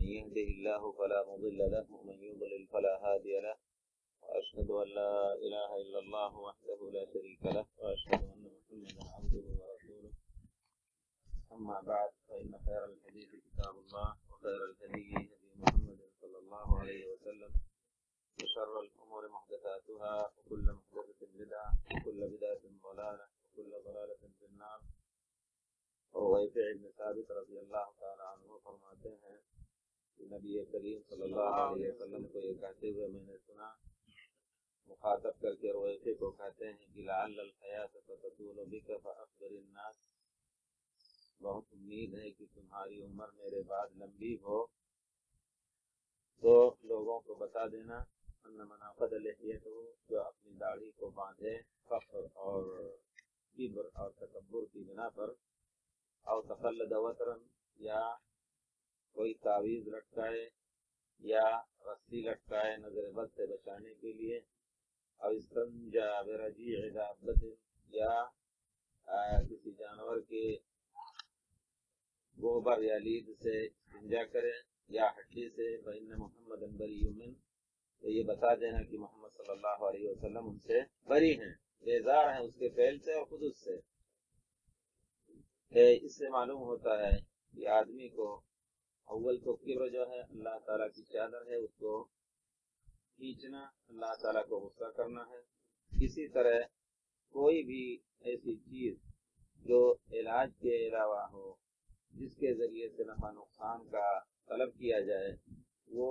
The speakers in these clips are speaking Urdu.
من يهده الله فلا مضل له ومن يضلل فلا هادي له وأشهد أن لا إله إلا الله وحده لا شريك له وأشهد أن محمدا عبده ورسوله. أما بعد فإن خير الحديث كتاب الله وخير الهدي هدي محمد صلى الله عليه وسلم وشر الأمور محدثاتها وكل محدثة بدعة وكل بدعة ضلالة وكل ضلالة في النار. وویفع ابن ثابت رضی اللہ تعالیٰ عنہ فرماتے ہیں کہ نبی کریم صلی اللہ علیہ وسلم کو یہ کہتے ہوئے میں نے سنا، مخاطب کر کے رویفع کو کہتے ہیں کہ لعل الحیات ستطول بک فاخبر الناس، بہت امید ہے کہ تمہاری عمر میرے بعد لمبی ہو تو لوگوں کو بتا دینا ان من عقد لحیتہ، جو اپنی داڑھی کو باندھے فخر اور کبر اور تکبر کی بنا پر، او تقلد وطرن، یا کوئی تعویذ لٹکائے یا رسی لٹکائے نظر بد سے بچانے کے لیے، او استنجا برجیع دابت، یا کسی جانور کے گوبر یا لید سے استنجا کرے یا ہڈی سے، فإن محمد بریء منہ، تو یہ بتا دینا کہ محمد صلی اللہ علیہ وسلم ان سے بری ہیں، بیزار ہیں اس کے فعل سے اور خود اس سے۔ اس سے معلوم ہوتا ہے کہ آدمی کو اول تو کبر جو ہے اللہ تعالیٰ کی چادر ہے، اس کو کھینچنا، اللہ تعالیٰ کو غصہ کرنا ہے۔ اسی طرح کوئی بھی ایسی چیز جو علاج کے علاوہ ہو، جس کے ذریعے سے نفع نقصان کا طلب کیا جائے، وہ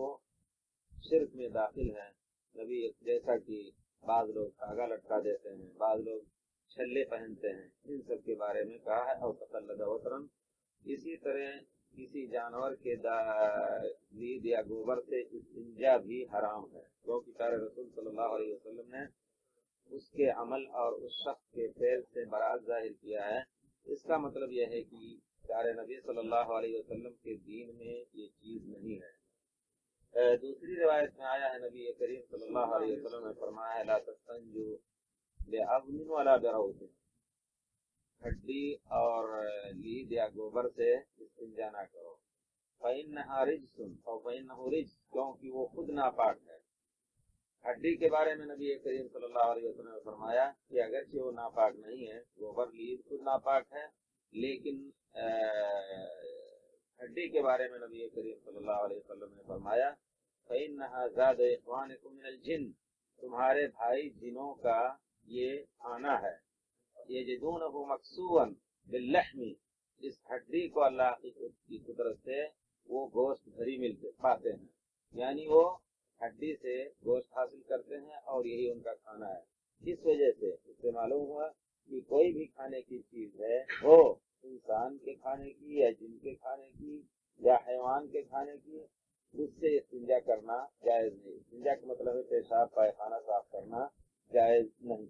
شرک میں داخل ہے۔ نبی جیسا کہ بعض لوگ دھاگا لٹکا دیتے ہیں، بعض لوگ چھلے پہنتے ہیں، ان سب کے بارے میں کہا ہے، اور تقلد وطرن۔ اسی طرح کسی جانور کے لید یا گوبر سے استنجا بھی حرام ہے، کیونکہ پیارے رسول صلی اللہ علیہ وسلم نے اس کے عمل اور اس شخص کے فعل سے برات ظاہر کیا ہے۔ اس کا مطلب یہ ہے کہ پیارے نبی صلی اللہ علیہ وسلم کے دین میں یہ چیز نہیں ہے۔ دوسری روایت میں آیا ہے، نبی کریم صلی اللہ علیہ وسلم نے فرمایا ہے، لا تستنجو بعظم ولا بروث، ہڈی اور لید یا گوبر سے استنجا نہ کرو، فإنها رجس اور فإنه رجس، کیونکہ وہ خود ناپاک ہے۔ ہڈی کے بارے میں نبی کریم صلی اللہ علیہ وسلم نے فرمایا کہ اگرچہ وہ ناپاک نہیں ہے، گوبر لید خود ناپاک ہے، لیکن ہڈی کے بارے میں نبی کریم صلی اللہ علیہ وسلم نے فرمایا فإنها زاد إخوانكم من الجن، تمہارے بھائی جنوں کا یہ کھانا ہے۔ یجدونہ مکسوا باللحم، اس ہڈی کو اللہ کی قدرت سے وہ گوشت بھری ملتے پاتے ہیں، یعنی وہ ہڈی سے گوشت حاصل کرتے ہیں اور یہی ان کا کھانا ہے۔ اس وجہ سے اس سے معلوم ہوا کہ کوئی بھی کھانے کی چیز ہے، وہ انسان کے کھانے کی یا جن کے کھانے کی یا حیوان کے کھانے کی، اس سے استنجا کرنا جائز نہیں۔ استنجا کا مطلب ہے پیشاب پائخانہ صاف کرنا جائز نہیں۔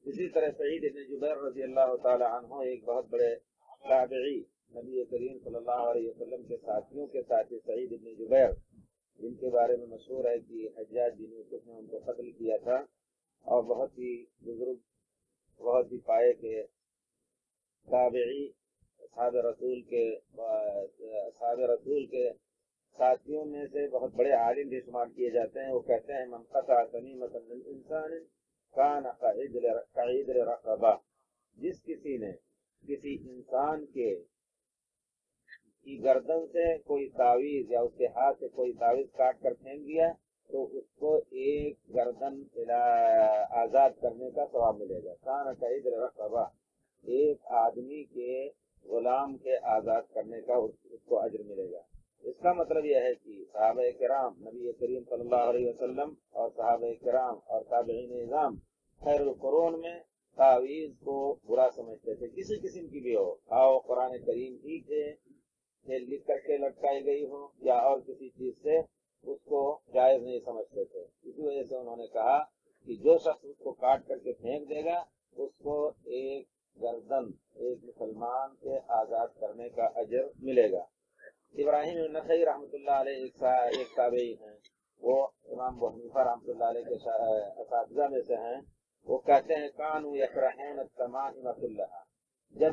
اسی طرح سعید بن جبیر رضی اللہ تعالی عنہ ایک بہت بڑے تابعی، نبی کریم صلی اللہ علیہ وسلم کے ساتھیوں کے ساتھی سعید بن جبیر، جن کے بارے میں مشہور ہے کہ حجاج بن یوسف نے ان کو قتل کیا تھا، اور بہت ہی بزرگ، بہت ہی پائے کے تابعی، اصحاب رسول کے ساتھیوں میں سے بہت بڑے عالم بھی شمار کیے جاتے ہیں۔ وہ کہتے ہیں من قطع تمیمۃ من انسان کان کعید رقبہ، جس کسی نے کسی انسان کی گردن سے کوئی تعویذ یا اس کے ہاتھ سے کوئی تعویذ کاٹ کر پھینک دیا تو اس کو ایک گردن آزاد کرنے کا ثواب ملے گا۔ کان کعید رقبہ، ایک آدمی کے غلام کے آزاد کرنے کا اس کو اجر ملے گا۔ اس کا مطلب یہ ہے کہ صحابہ کرام، نبی کریم صلی اللہ علیہ وسلم اور صحابہ کرام اور تابعین اعظام خیر القرون میں تعویذ کو برا سمجھتے تھے، کسی قسم کی بھی ہو، آؤ قرآن کریم ہی سے لکھ کر کے لٹکائی گئی ہو یا اور کسی چیز سے، اس کو جائز نہیں سمجھتے تھے۔ اسی وجہ سے انہوں نے کہا کہ جو شخص اس کو کاٹ کر کے پھینک دے گا، اس کو ایک گردن ایک مسلمان کے آزاد کرنے کا اجر ملے گا۔ ابراہیم النخعی رحمۃ اللہ علیہ ایک تابعی ہیں، وہ امام ابو حنیفہ رحمۃ اللہ علیہ کے اساتذہ میں سے ہیں۔ وہ کہتے ہیں کانوا یکرہون التمائم کلھا، جب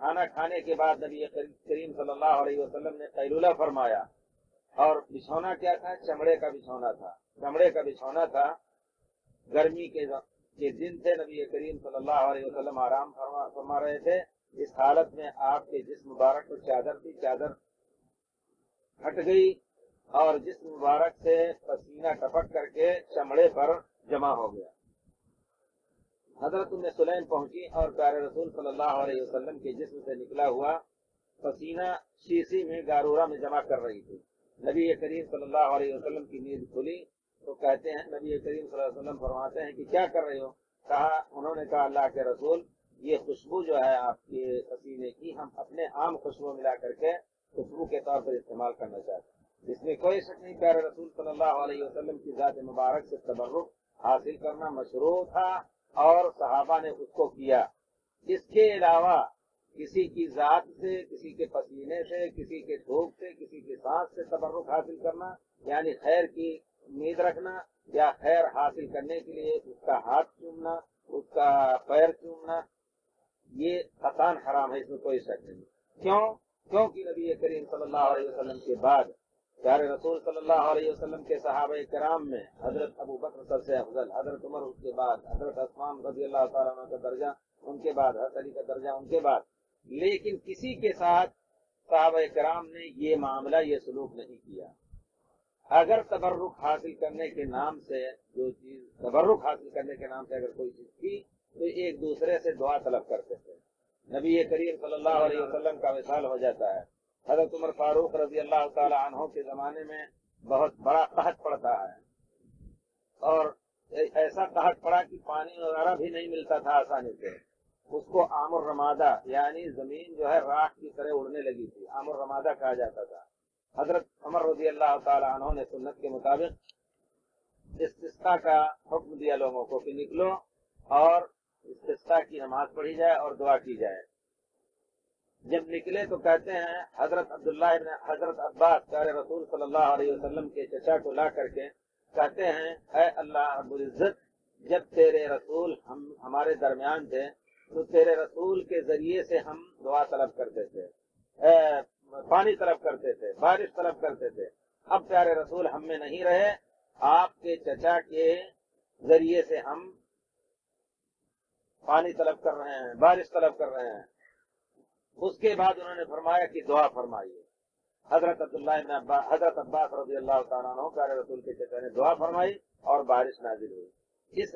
کھانا کھانے کے بعد نبی کریم صلی اللہ علیہ وسلم نے قیلولہ فرمایا، اور بچھونا کیا تھا؟ چمڑے کا بچھونا تھا، چمڑے کا بچھونا تھا۔ گرمی کے دن تھے، نبی کریم صلی اللہ علیہ وسلم آرام فرما رہے تھے۔ اس حالت میں آپ کے جسم مبارک پر چادر تھی، چادر ہٹ گئی اور جسم مبارک سے پسینہ ٹپک کر کے چمڑے پر جمع ہو گیا۔ حضرت ام سلیم پہنچی اور پیارے رسول صلی اللہ علیہ وسلم کے جسم سے نکلا ہوا پسینہ شیشی میں گارورا میں جمع کر رہی تھی۔ نبی کریم صلی اللہ علیہ وسلم کی نیند کھلی تو کہتے ہیں، نبی کریم صلی اللہ علیہ وسلم فرماتے ہیں کہ کیا کر رہے ہو؟ انہوں نے کہا اللہ کے رسول، یہ خوشبو جو ہے آپ کے پسینے کی، ہم اپنے عام خوشبو ملا کر کے خوشبو کے طور پر استعمال کرنا چاہتے ہیں۔ اس میں کوئی شک نہیں، پیارے رسول صلی اللہ علیہ وسلم کی ذات مبارک سے تبرک حاصل کرنا مشروع تھا اور صحابہ نے اس کو کیا۔ اس کے علاوہ کسی کی ذات سے، کسی کے پسینے سے، کسی کے تھوک سے، کسی کے سانس سے تبرک حاصل کرنا، یعنی خیر کی امید رکھنا یا خیر حاصل کرنے کے لیے اس کا ہاتھ چومنا، اس کا پیر چومنا، یہ قطعاً حرام ہے، اس میں کوئی شک نہیں۔ کیونکہ نبی کریم صلی اللہ علیہ وسلم کے بعد پیارے رسول صلی اللہ علیہ وسلم کے صحابہ کرام میں حضرت ابو بکر سب سے افضل، حضرت عمر اس کے بعد، حضرت عثمان رضی اللہ تعالیٰ عنہ کا درجہ ان کے بعد، حضرت علی کا درجہ ان کے بعد، لیکن کسی کے ساتھ صحابہ کرام نے یہ معاملہ، یہ سلوک نہیں کیا۔ اگر تبرک حاصل کرنے کے نام سے تبرک حاصل کرنے کے نام سے اگر کوئی چیز کی تو ایک دوسرے سے دعا طلب کرتے تھے۔ نبی کریم صلی اللہ علیہ وسلم کا وصال ہو جاتا ہے، حضرت عمر فاروق رضی اللہ تعالی عنہ کے زمانے میں بہت بڑا قحط پڑتا ہے، اور ایسا قحط پڑا کہ پانی وغیرہ بھی نہیں ملتا تھا آسانی سے۔ اس کو عام الرمادہ، یعنی زمین جو ہے راکھ کی طرح اڑنے لگی تھی، عام الرمادہ کہا جاتا تھا۔ حضرت عمر رضی اللہ تعالی عنہ نے سنت کے مطابق استسقاء کا حکم دیا لوگوں کو کہ نکلو اور استسقاء کی نماز پڑھی جائے اور دعا کی جائے۔ جب نکلے تو کہتے ہیں حضرت عباس پیارے رسول صلی اللہ علیہ وسلم کے چچا کو لا کر کے کہتے ہیں، اے اللہ رب العزت، جب تیرے رسول ہمارے درمیان تھے تو تیرے رسول کے ذریعے سے ہم دعا طلب کرتے تھے، پانی طلب کرتے تھے، بارش طلب کرتے تھے۔ اب پیارے رسول ہم میں نہیں رہے، آپ کے چچا کے ذریعے سے ہم پانی طلب کر رہے ہیں، بارش طلب کر رہے ہیں۔ اس کے بعد انہوں نے فرمایا کہ دعا فرمائیے۔ حضرت عباس رضی اللہ تعالیٰ عنہ پیارے رسول کے چچا نے دعا فرمائی اور بارش نازل ہوئی۔ اس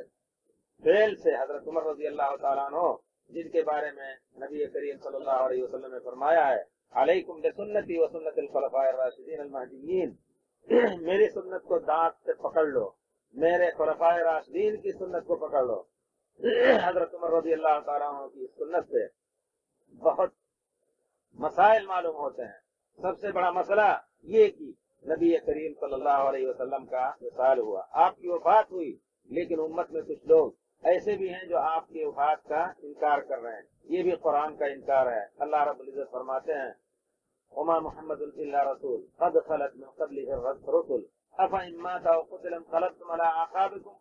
فعل سے حضرت عمر رضی اللہ تعالیٰ عنہ، جن کے بارے میں نبی کریم صلی اللہ علیہ وسلم نے فرمایا ہے، علیکم بسنتی و سنت الخلفاء الراشدین المہدیین، میری سنت کو دانت سے پکڑ لو، میرے خلفاء راشدین کی سنت کو پکڑ لو۔ حضرت عمر رضی اللہ تعالیٰ عنہ کی سنت سے بہت مسائل معلوم ہوتے ہیں۔ سب سے بڑا مسئلہ یہ کہ نبی کریم صلی اللہ علیہ وسلم کا وصال ہوا، آپ کی وفات ہوئی، لیکن امت میں کچھ لوگ ایسے بھی ہیں جو آپ کی وفات کا انکار کر رہے ہیں۔ یہ بھی قرآن کا انکار ہے۔ اللہ رب العزت فرماتے ہیں، وما محمد الا رسول قد خلت من قبله الرسل افإن مات أو قتل انقلبتم على أعقابكم۔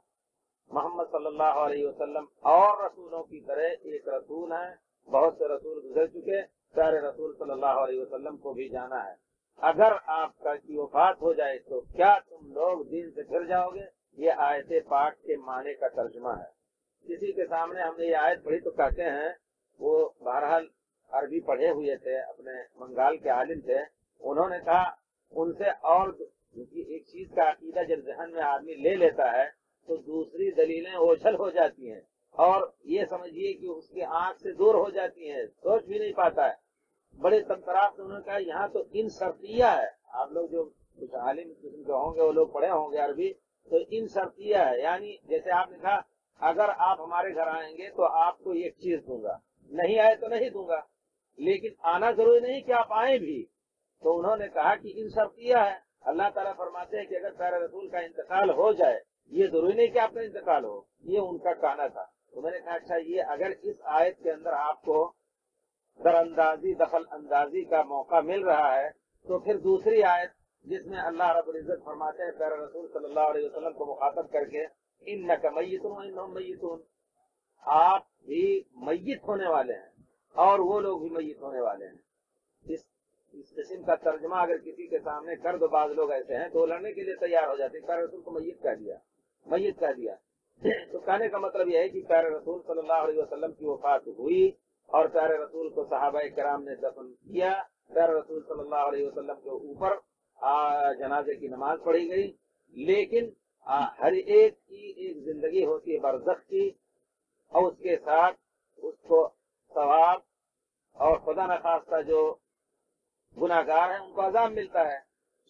محمد صلی اللہ علیہ وسلم اور رسولوں کی طرح ایک رسول ہیں، بہت سے رسول گزر چکے، پیارے رسول صلی اللہ علیہ وسلم کو بھی جانا ہے۔ اگر آپ کا کی وفات ہو جائے تو کیا تم لوگ دین سے پھر جاؤ گے؟ یہ آیت پاک کے معنی کا ترجمہ ہے۔ کسی کے سامنے ہم نے یہ آیت پڑھی تو کہتے ہیں، وہ بہرحال عربی پڑھے ہوئے تھے، اپنے بنگال کے عالم تھے، انہوں نے کہا ان سے، اور ایک چیز کا عقیدہ جب ذہن میں آدمی لے لیتا ہے تو دوسری دلیلیں اوجھل ہو جاتی ہیں، اور یہ سمجھیے کہ اس کی آنکھ سے دور ہو جاتی ہیں، سوچ بھی نہیں پاتا ہے۔ بڑے تنطراف سے انہوں نے کہا یہاں تو ان شرطیہ ہے، آپ لوگ جو کچھ عالم قسم کے ہوں گے وہ لوگ پڑھے ہوں گے عربی، تو ان شرطیہ ہے، یعنی جیسے آپ نے کہا اگر آپ ہمارے گھر آئیں گے تو آپ کو ایک چیز دوں گا، نہیں آئے تو نہیں دوں گا، لیکن آنا ضروری نہیں کہ آپ آئیں بھی۔ تو انہوں نے کہا کہ ان شرطیہ ہے۔ اللہ تعالیٰ فرماتے ہیں کہ اگر پیارے رسول کا انتقال ہو جائے، یہ ضروری نہیں کہ آپ کا انتقال ہو، یہ ان کا کہنا تھا۔ تو میں نے کہا اچھا، یہ اگر اس آیت کے اندر آپ کو دخل اندازی کا موقع مل رہا ہے تو پھر دوسری آیت جس میں اللہ رب العزت فرماتے ہیں پیارے رسول صلی اللہ علیہ وسلم کو مخاطب کر کے، انک میت وانہم میتون، آپ بھی میت ہونے والے ہیں اور وہ لوگ بھی میت ہونے والے ہیں۔ اس قسم کا ترجمہ اگر کسی کے سامنے کر دو، بعض لوگ ایسے ہیں تو لڑنے کے لیے تیار ہو جاتے ہیں، پیارے رسول کو میت کہہ دیا، میت کہہ دیا۔ تو کہنے کا مطلب یہ ہے کہ پیارے رسول صلی اللہ علیہ وسلم کی وفات ہوئی اور پیارے رسول کو صحابہ کرام نے دفن کیا، پیارے رسول صلی اللہ علیہ وسلم کے اوپر جنازے کی نماز پڑھی گئی، لیکن ہر ایک کی ایک زندگی ہوتی ہے برزخ کی، اور اس کے ساتھ اس کو ثواب اور خدا نخواستہ جو گناہ گار ہیں ان کو عذاب ملتا ہے۔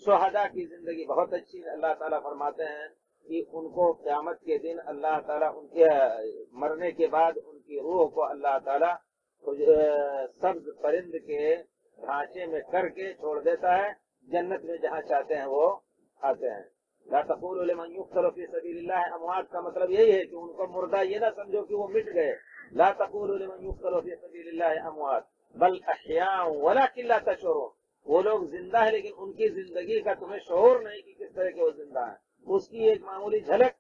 شہداء کی زندگی بہت اچھی ہے، اللہ تعالیٰ فرماتے ہیں کہ ان کو قیامت کے دن اللہ تعالیٰ ان کے مرنے کے بعد ان کی روح کو اللہ تعالیٰ سبز پرند کے ڈھانچے میں کر کے چھوڑ دیتا ہے، جنت میں جہاں چاہتے ہیں وہ آتے ہیں۔ لا تقولوا لمن يقتل في سبيل الله اموات کا مطلب یہی ہے کہ ان کو مردہ یہ نہ سمجھو کہ وہ مٹ گئے۔ لا تقولوا لمن يقتل في سبيل الله اموات بل احیاء ولكن لا تشعرون، وہ لوگ زندہ ہیں لیکن ان کی زندگی کا تمہیں شعور نہیں کہ کس طرح کے وہ زندہ ہیں۔ اس کی ایک معمولی جھلک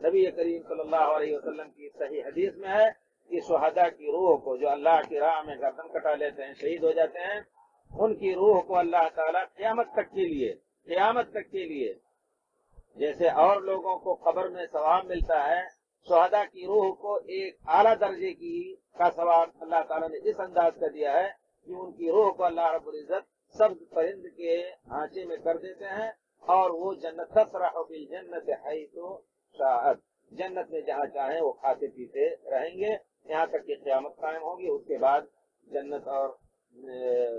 نبی کریم صلی اللہ علیہ وسلم کی صحیح حدیث میں ہے کہ شہداء کی روح کو جو اللہ کی راہ میں گردن کٹا لیتے ہیں، شہید ہو جاتے ہیں، ان کی روح کو اللہ تعالیٰ قیامت تک کے لیے جیسے اور لوگوں کو قبر میں ثواب ملتا ہے، شہداء کی روح کو ایک اعلیٰ درجے کا ثواب اللہ تعالیٰ نے اس انداز کا دیا ہے کہ ان کی روح کو اللہ رب العزت سبز پرند کے ڈھانچے میں کر دیتے ہیں اور وہ جنت تسرح بالجنت حیث شاءت، جنت میں جہاں چاہیں وہ کھاتے پیتے رہیں گے یہاں تک کہ قیامت قائم ہوگی، اس کے بعد جنت اور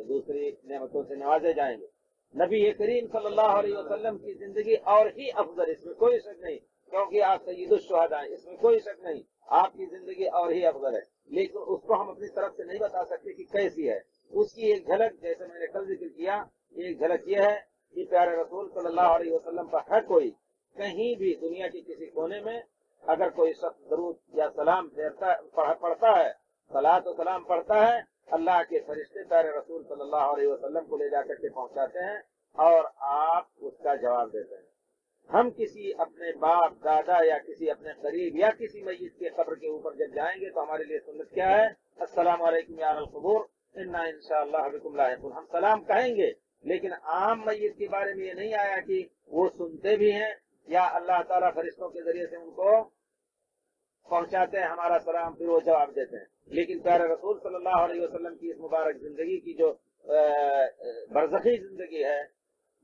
دوسری نعمتوں سے نوازے جائیں گے۔ نبی کریم صلی اللہ علیہ وسلم کی زندگی اور ہی افضل، اس میں کوئی شک نہیں، کیونکہ آپ سید الشہداء ہیں، اس میں کوئی شک نہیں، آپ کی زندگی اور ہی افضل ہے، لیکن اس کو ہم اپنی طرف سے نہیں بتا سکتے کہ کیسی ہے۔ اس کی ایک جھلک جیسے میں نے کل ذکر کیا، ایک جھلک یہ ہے کہ پیارے رسول صلی اللہ علیہ وسلم پر ہر کوئی کہیں بھی دنیا کے کسی کونے میں اگر کوئی شخص درود یا سلام پڑھتا ہے، صلاۃ و سلام پڑھتا ہے، اللہ کے فرشتے پیارے رسول صلی اللہ علیہ وسلم کو لے جا کر کے پہنچاتے ہیں اور آپ اس کا جواب دیتے ہیں۔ ہم کسی اپنے باپ دادا یا کسی اپنے قریب یا کسی میت کے قبر کے اوپر جب جائیں گے تو ہمارے لیے سنت کیا ہے؟ السلام علیکم یا اہل القبور انا انشاءاللہ بکم لاحقون، ہم سلام کہیں گے، لیکن عام میت کے بارے میں یہ نہیں آیا کہ وہ سنتے بھی ہیں یا اللہ تعالیٰ فرشتوں کے ذریعے سے ان کو پہنچاتے ہیں ہمارا سلام، پھر وہ جواب دیتے ہیں۔ لیکن پیارے رسول صلی اللہ علیہ وسلم کی اس مبارک زندگی کی جو برزخی زندگی ہے،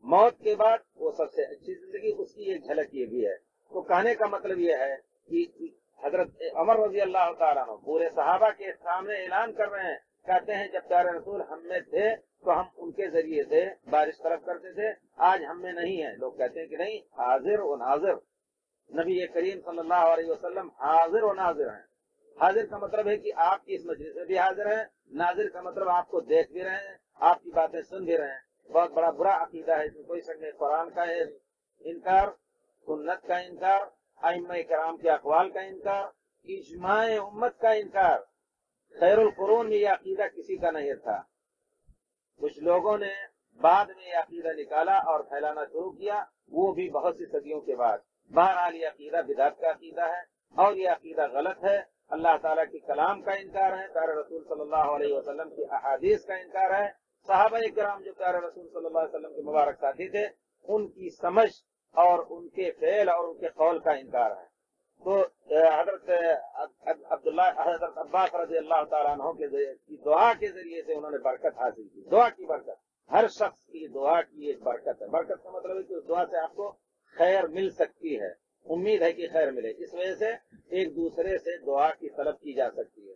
موت کے بعد وہ سب سے اچھی زندگی، اس کی ایک جھلک یہ بھی ہے۔ تو کہنے کا مطلب یہ ہے کہ حضرت عمر رضی اللہ تعالیٰ عنہ پورے صحابہ کے سامنے اعلان کر رہے ہیں، کہتے ہیں جب پیارے رسول ہم میں تھے تو ہم ان کے ذریعے سے بارش طلب کرتے تھے، آج ہم میں نہیں ہے۔ لوگ کہتے ہیں کہ نہیں، حاضر و ناظر، نبی کریم صلی اللہ علیہ وسلم حاضر و ناظر ہیں۔ حاضر کا مطلب ہے کہ آپ کی اس مجلس میں بھی حاضر ہیں، ناظر کا مطلب آپ کو دیکھ بھی رہے ہیں، آپ کی باتیں سن بھی رہے ہیں۔ بہت بڑا برا عقیدہ ہے، اس میں کوئی شک نہیں۔ قرآن کا انکار، سنت کا انکار، ائمہ کرام کے اقوال کا انکار، اجماع امت کا انکار۔ خیر القرون میں یہ عقیدہ کسی کا نہیں تھا، کچھ لوگوں نے بعد میں یہ عقیدہ نکالا اور پھیلانا شروع کیا، وہ بھی بہت سی صدیوں کے بعد۔ بہرحال یہ عقیدہ بدعت کا عقیدہ ہے اور یہ عقیدہ غلط ہے۔ اللہ تعالیٰ کی کلام کا انکار ہے، پیارے رسول صلی اللہ علیہ وسلم کی احادیث کا انکار ہے، صحابہ کرام جو پیارے رسول صلی اللہ علیہ وسلم کے مبارک ساتھی تھے ان کی سمجھ اور ان کے فعل اور ان کے قول کا انکار ہے۔ تو حضرت حضرت عباس رضی اللہ تعالیٰ عنہ کی دعا کے ذریعے سے انہوں نے برکت حاصل کی، دعا کی برکت۔ ہر شخص کی دعا کی ایک برکت ہے، برکت کا مطلب ہے کہ اس دعا سے آپ کو خیر مل سکتی ہے، امید ہے کہ خیر ملے، اس وجہ سے ایک دوسرے سے دعا کی طلب کی جا سکتی ہے،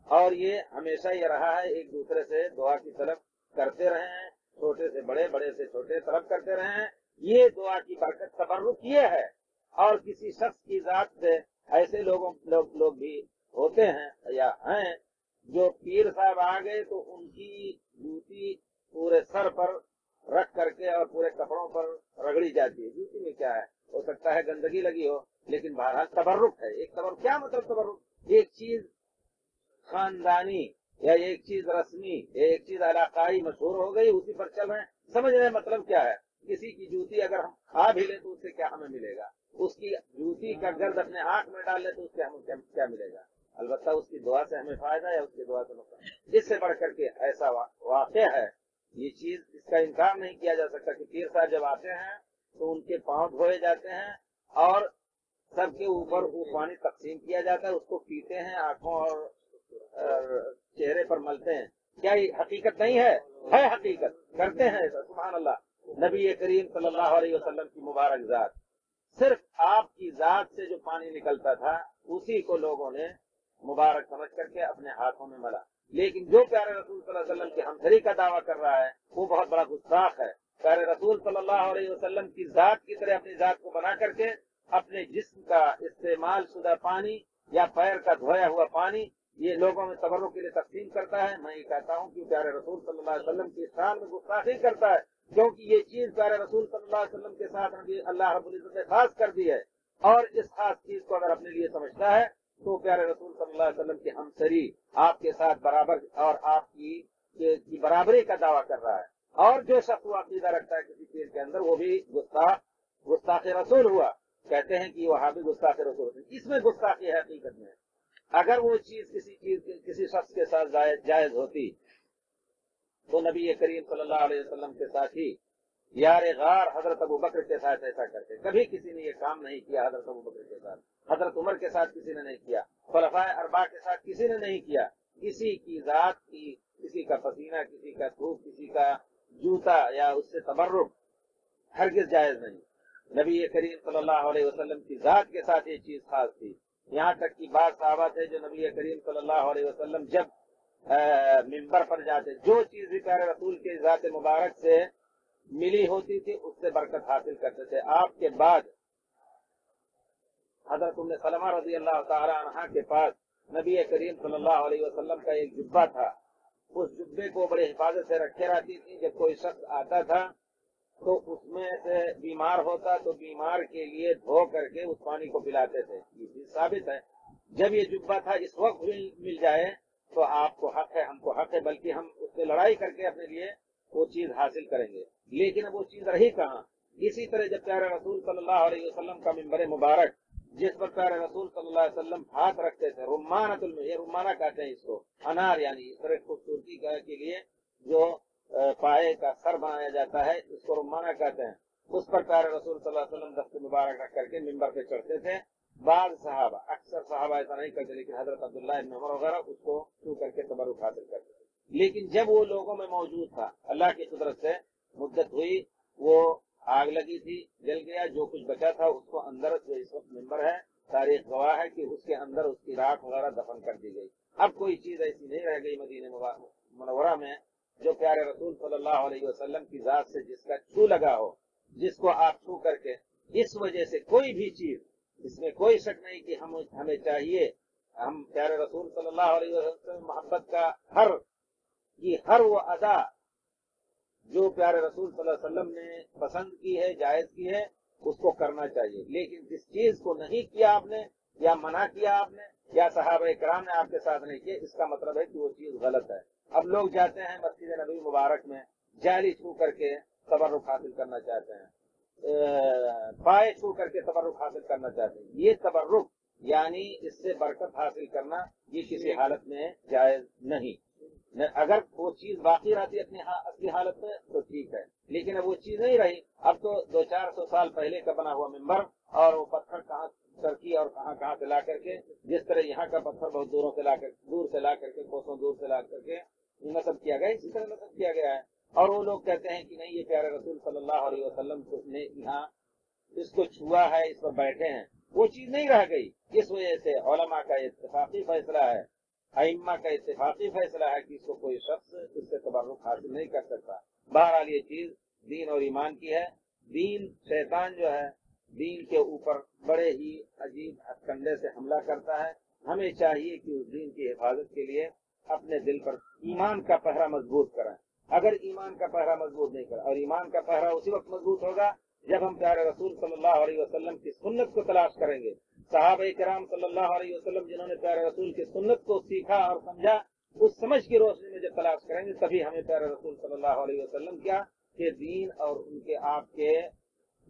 اور یہ ہمیشہ یہ رہا ہے، ایک دوسرے سے دعا کی طلب کرتے رہے ہیں، چھوٹے سے بڑے، بڑے سے چھوٹے طلب کرتے رہے ہیں۔ یہ دعا کی برکت، تبرک یہ ہے۔ اور کسی شخص کی ذات سے ایسے لوگ بھی ہوتے ہیں یا ہیں جو پیر صاحب آ گئے تو ان کی جوتی پورے سر پر رکھ کر کے اور پورے کپڑوں پر رگڑی جاتی ہے۔ جوتی میں کیا ہے، ہو سکتا ہے گندگی لگی ہو، لیکن بہرحال تبرک ہے۔ ایک تبرک کیا مطلب؟ تبرک ایک چیز خاندانی یا ایک چیز رسمی، ایک چیز علاقائی مشہور ہو گئی، اسی پر چل رہے ہیں۔ سمجھ رہے ہیں مطلب کیا ہے؟ کسی کی جوتی اگر ہم کھا بھی لیں تو اس سے کیا ہمیں ملے گا؟ اس کی جوتی کا گرد اپنے آنکھ میں ڈال لیں تو اس سے ہمیں کیا ملے گا؟ البتہ اس کی دعا سے ہمیں فائدہ ہے، اس کی دعا سے نقصان۔ اس سے بڑھ کر کے ایسا واقع ہے، یہ چیز اس کا انکار نہیں کیا جا سکتا کہ پیر صاحب جب آتے ہیں تو ان کے پاؤں دھوئے جاتے ہیں اور سب کے اوپر وہ پانی تقسیم کیا جاتا ہے، اس کو پیتے ہیں، آنکھوں اور چہرے پر ملتے ہیں۔ کیا یہ حقیقت نہیں ہے؟ ہے حقیقت، کرتے ہیں ایسا، سبحان اللہ۔ نبی کریم صلی اللہ علیہ وسلم کی مبارک ذات، صرف آپ کی ذات سے جو پانی نکلتا تھا اسی کو لوگوں نے مبارک سمجھ کر کے اپنے ہاتھوں میں ملا، لیکن جو پیارے رسول صلی اللہ علیہ وسلم کی ہمدردی کا دعویٰ کر رہا ہے وہ بہت بڑا گستاخ ہے۔ پیارے رسول صلی اللہ علیہ وسلم کی ذات کی طرح اپنی ذات کو بنا کر کے اپنے جسم کا استعمال شدہ پانی یا پیر کا دھویا ہوا پانی یہ لوگوں میں تبرک کے لیے تقسیم کرتا ہے۔ میں یہ کہتا ہوں کہ پیارے رسول صلی اللہ علیہ وسلم کی شان میں گستاخی کرتا ہے، کیونکہ یہ چیز پیارے رسول صلی اللہ علیہ وسلم کے ساتھ اللہ رب العزت نے خاص کر دی ہے، اور اس خاص چیز کو اگر اپنے لیے سمجھتا ہے تو پیارے رسول صلی اللہ علیہ وسلم کی ہمسری آپ کے ساتھ برابر اور آپ کی برابری کا دعویٰ کر رہا ہے۔ اور جو شخص وہ عقیدہ رکھتا ہے کسی چیز کے اندر وہ بھی گستاخ رسول ہوا، کہتے ہیں کہ وہاں بھی گستاخ رسول، اس میں گستاخی ہے حقیقت میں۔ اگر وہ چیز کسی شخص کے ساتھ جائز ہوتی تو نبی کریم صلی اللہ علیہ وسلم کے ساتھ ہی یار غار حضرت ابو بکر کے ساتھ ایسا کرتے، کبھی کسی نے یہ کام نہیں کیا حضرت ابو بکر کے ساتھ، حضرت عمر کے ساتھ کسی نے نہیں کیا، خلفائے اربعہ کے ساتھ کسی نے نہیں کیا۔ کسی کی ذات کی، کسی کا پسینہ، کسی کا تھوک، کسی کا جوتا یا اس سے تبرک ہرگز جائز نہیں۔ نبی کریم صلی اللہ علیہ وسلم کی ذات کے ساتھ یہ چیز خاص تھی، یہاں تک کہ بعض صحابہ تھے جو نبی کریم صلی اللہ علیہ وسلم جب منبر پر جاتے، جو چیز بھی پیارے رسول کے ذات مبارک سے ملی ہوتی تھی اس سے برکت حاصل کرتے تھے۔ آپ کے بعد حضرت ام سلمہ رضی اللہ تعالی عنہا کے پاس نبی کریم صلی اللہ علیہ وسلم کا ایک جبہ تھا، اس جبے کو بڑے حفاظت سے رکھے رہتی تھی۔ جب کوئی شخص آتا تھا تو اس میں سے بیمار ہوتا تو بیمار کے لیے دھو کر کے اس پانی کو پلاتے تھے، یہ چیز ثابت ہے۔ جب یہ جبہ تھا اس وقت بھی مل جائے تو آپ کو حق ہے، ہم کو حق ہے، بلکہ ہم اس سے لڑائی کر کے اپنے لیے وہ چیز حاصل کریں گے، لیکن اب وہ چیز رہی کہاں۔ اسی طرح جب پیارے رسول صلی اللہ علیہ وسلم کا منبر مبارک جس پر پیارے رسول صلی اللہ علیہ وسلم ہاتھ رکھتے تھے، رمانۃ یہ رمانہ کہتے ہیں اس کو، انار یعنی اس طرح خوبصورتی کے لیے جو پائے کا سر بنایا جاتا ہے اس کو رمانہ کہتے ہیں، اس پر پیارے رسول صلی اللہ علیہ وسلم دست مبارک رکھ کر کے منبر پہ چڑھتے تھے۔ بعض صحابہ، اکثر صحابہ ایسا نہیں کرتے، لیکن حضرت عبداللہ ابن عمر وغیرہ اس کو چھو کر کے تبرک حاصل کرتے تھے۔ لیکن جب وہ لوگوں میں موجود تھا، اللہ کی قدرت سے مدت ہوئی، وہ آگ لگی تھی، جل گیا، جو کچھ بچا تھا اس کو اندر جو اس وقت منبر ہے تاریخ گواہ ہے کہ اس کے اندر اس کی راکھ وغیرہ دفن کر دی گئی۔ اب کوئی چیز ایسی نہیں رہ گئی مدینہ منورہ میں جو پیارے رسول صلی اللہ علیہ وسلم کی ذات سے جس کا چھو لگا ہو، جس کو آپ چھو کر کے، اس وجہ سے کوئی بھی چیز، اس میں کوئی شک نہیں کہ ہمیں چاہیے، ہم پیارے رسول صلی اللہ علیہ وسلم محبت کا ہر وہ ادا جو پیارے رسول صلی اللہ علیہ وسلم نے پسند کی ہے، جائز کی ہے، اس کو کرنا چاہیے۔ لیکن جس چیز کو نہیں کیا آپ نے یا منع کیا آپ نے یا صحابہ کرام نے آپ کے ساتھ نہیں کیا، اس کا مطلب ہے کہ وہ چیز غلط ہے۔ اب لوگ جاتے ہیں مسجد نبوی مبارک میں جالی چھو کر کے تبرک حاصل کرنا چاہتے ہیں، پائے چھو کر کے تبرک حاصل کرنا چاہتے ہیں۔ یہ تبرک یعنی اس سے برکت حاصل کرنا یہ کسی حالت میں جائز نہیں۔ اگر وہ چیز باقی رہتی اپنی اصلی حالت میں تو ٹھیک ہے، لیکن اب وہ چیز نہیں رہی۔ اب تو 200-400 سال پہلے کا بنا ہوا منبر، اور وہ پتھر کہاں ترکی اور کہاں سے لا کر کے، جس طرح یہاں کا پتھر بہت دور سے لا کر کے کوسوں دور سے لا کر کے نصب کیا گیا، اسی طرح نصب کیا گیا ہے۔ اور وہ لوگ کہتے ہیں کہ نہیں، یہ پیارے رسول صلی اللہ علیہ وسلم نے یہاں اس کو چھوا ہے، اس پر بیٹھے ہیں، وہ چیز نہیں رہ گئی۔ اس وجہ سے علماء کا اتفاقی فیصلہ ہے، ائمہ کا اتفاقی فیصلہ ہے کہ اس کو کوئی شخص اس سے تبرک حاصل نہیں کر سکتا۔ بہرحال یہ چیز دین اور ایمان کی ہے۔ دین، شیطان جو ہے دین کے اوپر بڑے ہی عجیب ہتھ کنڈے سے حملہ کرتا ہے۔ ہمیں چاہیے کہ اس دین کی حفاظت کے لیے اپنے دل پر ایمان کا پہرا مضبوط کریں۔ اگر ایمان کا پہرا مضبوط نہیں کریں، اور ایمان کا پہرا اسی وقت مضبوط ہوگا جب ہم پیارے رسول صلی اللہ علیہ وسلم کی سنت کو تلاش کریں گے۔ صحابہ کرام صلی اللہ علیہ وسلم جنہوں نے پیارے رسول کی سنت کو سیکھا اور سمجھا، اس سمجھ کی روشنی میں جب تلاش کریں گے تبھی ہمیں پیارے رسول صلی اللہ علیہ وسلم کے دین اور ان کے آپ کے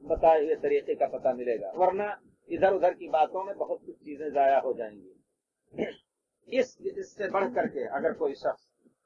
بتائے ہوئے طریقے کا پتہ ملے گا، ورنہ ادھر ادھر کی باتوں میں بہت کچھ چیزیں ضائع ہو جائیں گی۔ اس سے بڑھ کر کے اگر کوئی شخص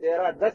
13, 10,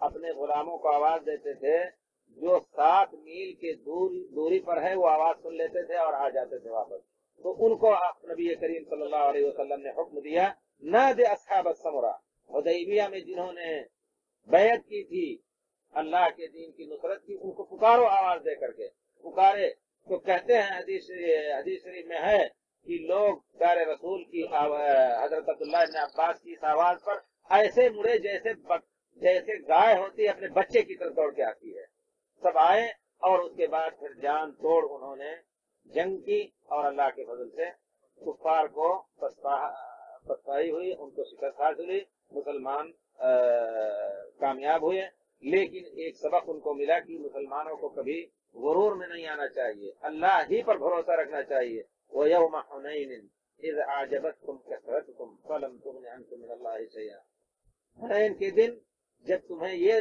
اپنے غلاموں کو آواز دیتے تھے، جو 7 میل کے دوری پر ہے وہ آواز سن لیتے تھے اور آ جاتے تھے واپس. تو ان کو نبی کریم صلی اللہ علیہ وسلم نے حکم دیا، نادِ اصحاب السمرہ، حدیبیہ میں جنہوں نے بیعت کی تھی اللہ کے دین کی نصرت کی، ان کو پکارو آواز دے کر کے. پکارے تو کہتے ہیں حدیث شریف میں ہے کہ لوگ پیارے رسول کی حضرت عبداللہ ابن عباس کی اس آواز پر ایسے مڑے جیسے گائے ہوتی ہے اپنے بچے کی طرف دوڑ کے آتی ہے. سب آئے اور اس کے بعد پھر جان توڑ انہوں نے جنگ کی اور اللہ کے فضل سے کفار کو پسپائی ہوئی، ان کو شکست حاصل ہوئی، مسلمان کامیاب ہوئے. لیکن ایک سبق ان کو ملا کہ مسلمانوں کو کبھی غرور میں نہیں آنا چاہیے، اللہ ہی پر بھروسہ رکھنا چاہیے. وَيَوْمَ حُنَيْنٍ إِذْ أَعْجَبَتْكُمْ كَثْرَتُكُمْ فَلَمْ تُغْنِ عَنْكُمْ مِنَ اللَّهِ شَيْئًا. حنین کے دن جب تمہیں یہ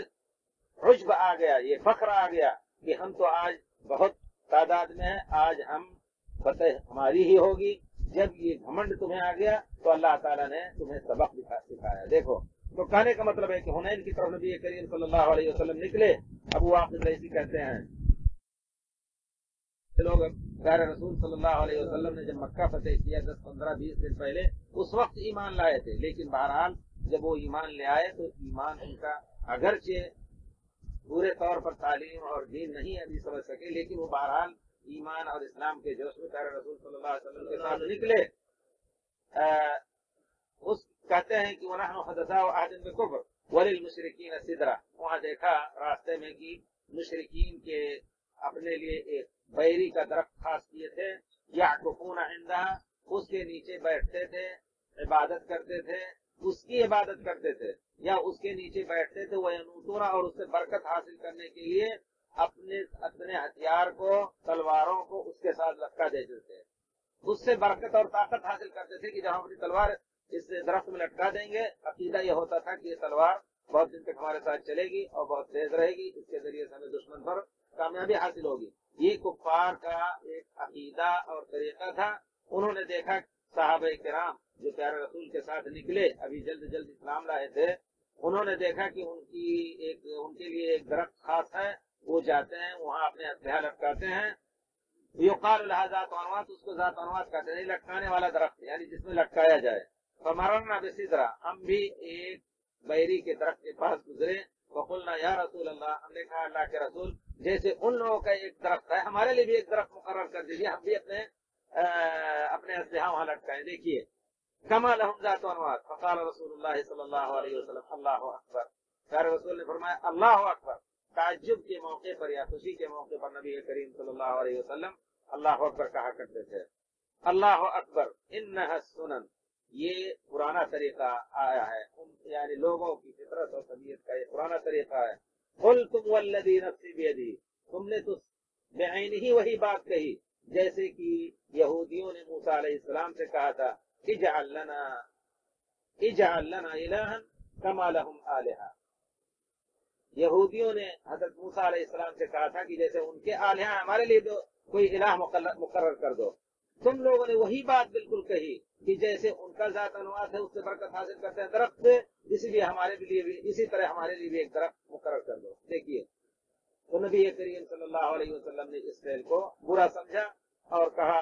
عجب آ گیا، یہ فخر آ گیا کہ ہم تو آج بہت تعداد میں ہیں، آج ہم فتح ہماری ہی ہوگی. جب یہ گھمنڈ تمہیں آ گیا تو اللہ تعالیٰ نے تمہیں سبق سکھایا. دیکھو تو کہنے کا مطلب ہے کہ حنین کی طرف نبی کریم صلی اللہ علیہ وسلم نکلے. ابو واقد لیثی کہتے ہیں لوگ پیارے رسول صلی اللہ علیہ وسلم نے جب مکہ فتح کیا 10 15 20 دن پہلے، اس وقت ایمان لائے تھے. لیکن بہرحال جب وہ ایمان لے آئے تو ایمان ان کا اگرچہ پورے طور پر تعلیم اور دین نہیں ابھی سمجھ سکے، لیکن وہ بہرحال ایمان اور اسلام کے جوش میں پیارے رسول صلی اللہ علیہ وسلم کے ساتھ نکلے. اس کہتے ہیں کہ وَنَحْنُ حُدَثَاءُ عَهْدٍ بِالْكُفْرِ وَلِلْمُشْرِكِينَ سِدْرَةٌ. وہاں دیکھا راستے میں کہ مشرکین کے اپنے لیے ایک بیری کا درخت خاص کیے تھے، یعکفون عندها، اس کے نیچے بیٹھتے تھے، عبادت کرتے تھے، اس کی عبادت کرتے تھے یا اس کے نیچے بیٹھتے تھے. وَيَنُوتُونَ، اور اس سے برکت حاصل کرنے کے لیے اپنے ہتھیار کو، تلواروں کو اس کے ساتھ لٹکا دیتے تھے. اس سے برکت اور طاقت حاصل کرتے تھے کہ جب ہم اپنی تلوار اس درخت میں لٹکا دیں گے، عقیدہ یہ ہوتا تھا کہ یہ تلوار بہت دن تک ہمارے ساتھ چلے گی اور بہت تیز رہے گی، اس کے ذریعے سے ہمیں دشمن پر کامیابی حاصل ہوگی. یہ کفار کا ایک عقیدہ اور طریقہ تھا. انہوں نے دیکھا صحابہ کرام جو پیارے رسول کے ساتھ نکلے، ابھی جلد اسلام لائے تھے، انہوں نے دیکھا کہ ان کے لیے ایک درخت خاص ہے. وہ جاتے ہیں وہاں اپنے ہتھیار لٹکاتے ہیں. یقال لها ذات انواط، اس کو ذات انواط کہتے ہیں، لٹکانے والا درخت یعنی جس میں لٹکایا جائے. فمررنا بسدرہ، ہم بھی ایک بیری کے درخت کے پاس گزرے. فقلنا یا رسول اللہ، ہم نے کہا اللہ کے رسول، جیسے ان لوگوں کا ایک درخت ہے ہمارے لیے بھی ایک درخت مقرر کر دیجیے، ہم بھی اپنے اسلحہ وہاں لٹکائیں. دیکھیے کما لہم ذات انواط. فقال رسول اللہ صلی اللہ علیہ وسلم اللہ اکبر. پیارے رسول نے فرمایا اللہ اکبر. تعجب کے موقع پر یا خوشی کے موقع پر نبی کریم صلی اللہ علیہ وسلم اللہ اکبر کہا کرتے تھے. اللہ اکبر انہا السنن، یہ پرانا طریقہ آیا ہے، یعنی لوگوں کی فطرت اور طبیعت کا یہ پرانا طریقہ ہے. قلتم والذی نفسی بیدی، تم نے تو بعین ہی وہی بات کہی جیسے کہ یہودیوں نے موسیٰ علیہ السلام سے کہا تھا اجعل لنا الہا کما لہم آلہہ. یہودیوں نے حضرت موسیٰ علیہ السلام سے کہا تھا کہ جیسے ان کے آلہہ ہمارے لیے کوئی الہ مقرر کر دو. تم لوگوں نے وہی بات بالکل کہی کہ جیسے ان کا ذات انواط ہے، اس سے برکت حاصل کرتے ہیں درخت سے، اسی طرح ہمارے لیے بھی ایک درخت مقرر کر دو. دیکھیے تو نبی کریم صلی اللہ علیہ وسلم نے اس فعل کو برا سمجھا اور کہا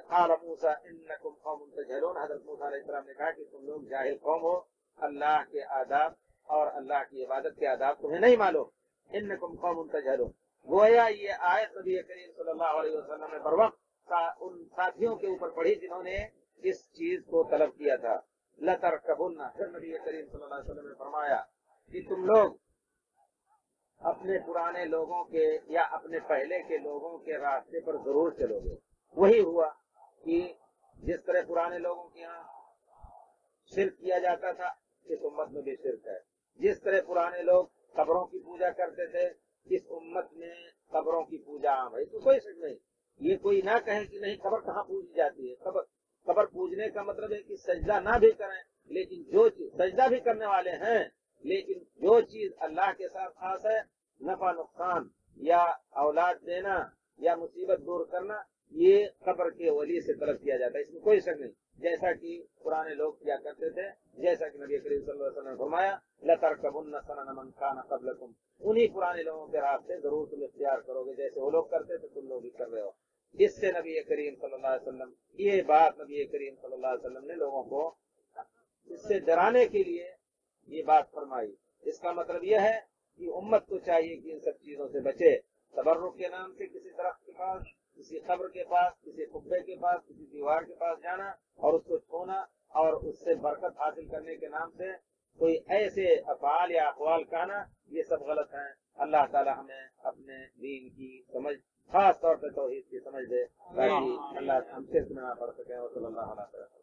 قال موسیٰ انکم قوم تجہلون. حضرت موسیٰ علیہ السلام نے کہا کہ تم لوگ جاہل قوم ہو، اللہ کے آداب اور اللہ کی عبادت کے آداب تمہیں نہیں معلوم. انکم قوم تجہلون. گویا یہ آیت نبی کریم صلی اللہ علیہ وسلم نے بر وقت ان ساتھیوں کے اوپر پڑھی جنہوں نے اس چیز کو طلب کیا تھا. لَتَرْكَبُنَّ، پھر نبی کریم صلی اللہ علیہ وسلم نے فرمایا کہ تم لوگ اپنے پرانے لوگوں کے یا اپنے پہلے کے لوگوں کے راستے پر ضرور چلو گے. وہی ہوا کہ جس طرح پرانے لوگوں کے یہاں شرک کیا جاتا تھا اس امت میں بھی شرک ہے. جس طرح پرانے لوگ قبروں کی پوجا کرتے تھے اس امت میں قبروں کی پوجا عام ہے. اس میں کوئی شک نہیں. یہ کوئی نہ کہے کہ نہیں قبر کہاں پوجی جاتی ہے. قبر پوجنے کا مطلب ہے کہ سجدہ نہ بھی کریں، لیکن جو چیز سجدہ بھی کرنے والے ہیں، لیکن جو چیز اللہ کے ساتھ خاص ہے، نفع نقصان یا اولاد دینا یا مصیبت دور کرنا، یہ قبر کے ولی سے طلب کیا جاتا ہے. اس میں کوئی شک نہیں. جیسا کہ پرانے لوگ کیا کرتے تھے، جیسا کہ نبی کریم صلی اللہ علیہ وسلم نے فرمایا لَتَرْكَبُنَّ سَنَنَ مَنْ كَانَ قَبْلَكُمْ، انہی پرانے لوگوں کے راستے ضرور تم اختیار کرو گے، جیسے وہ لوگ کرتے تھے تم لوگ بھی کر رہے ہو۔ اس سے نبی کریم صلی اللہ علیہ وسلم، یہ بات نبی کریم صلی اللہ علیہ وسلم نے لوگوں کو اس سے ڈرانے کے لیے یہ بات فرمائی۔ اس کا مطلب یہ ہے کہ امت کو چاہیے کہ ان سب چیزوں سے بچے، تبرک کے نام سے کسی درخت کے پاس، کسی قبر کے پاس، کسی قبے کے پاس، کسی دیوار کے پاس جانا اور اس کو چھونا اور اس سے برکت حاصل کرنے کے نام سے کوئی ایسے افعال یا اقوال کہنا، یہ سب غلط ہیں۔ اللہ تعالی ہمیں اپنے دین کی سمجھ، خاص طور پہ توحید کی سمجھ دے، تاکہ اللہ ہم شرک میں نہ پڑ سکیں۔ صلی اللہ علیہ وسلم۔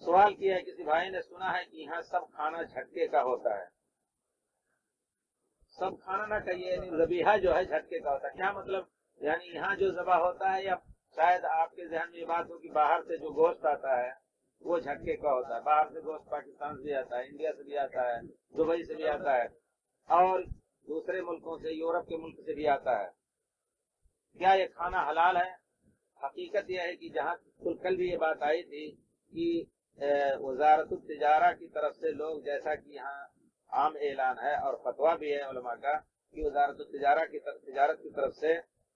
سوال کیا ہے کسی بھائی نے، سنا ہے کہ یہاں سب کھانا جھٹکے کا ہوتا ہے۔ سب کھانا نہ کہیے، یعنی ذبیحہ جو ہے جھٹکے کا ہوتا ہے، کیا مطلب؟ یعنی یہاں جو ذبح ہوتا ہے، یا شاید آپ کے ذہن میں یہ بات ہو کہ باہر سے جو گوشت آتا ہے وہ جھٹکے کا ہوتا ہے۔ باہر سے گوشت پاکستان سے بھی آتا ہے، انڈیا سے بھی آتا ہے، دبئی سے بھی آتا ہے، اور دوسرے ملکوں سے، یورپ کے ملک سے بھی آتا ہے۔ کیا یہ کھانا حلال ہے؟ حقیقت یہ ہے کہ جہاں کل بھی یہ بات آئی تھی کہ وزارت التجارہ کی طرف سے لوگ، جیسا کہ یہاں عام اعلان ہے اور فتویٰ بھی ہے علماء کا کہ وزارت تجارت کی طرف سے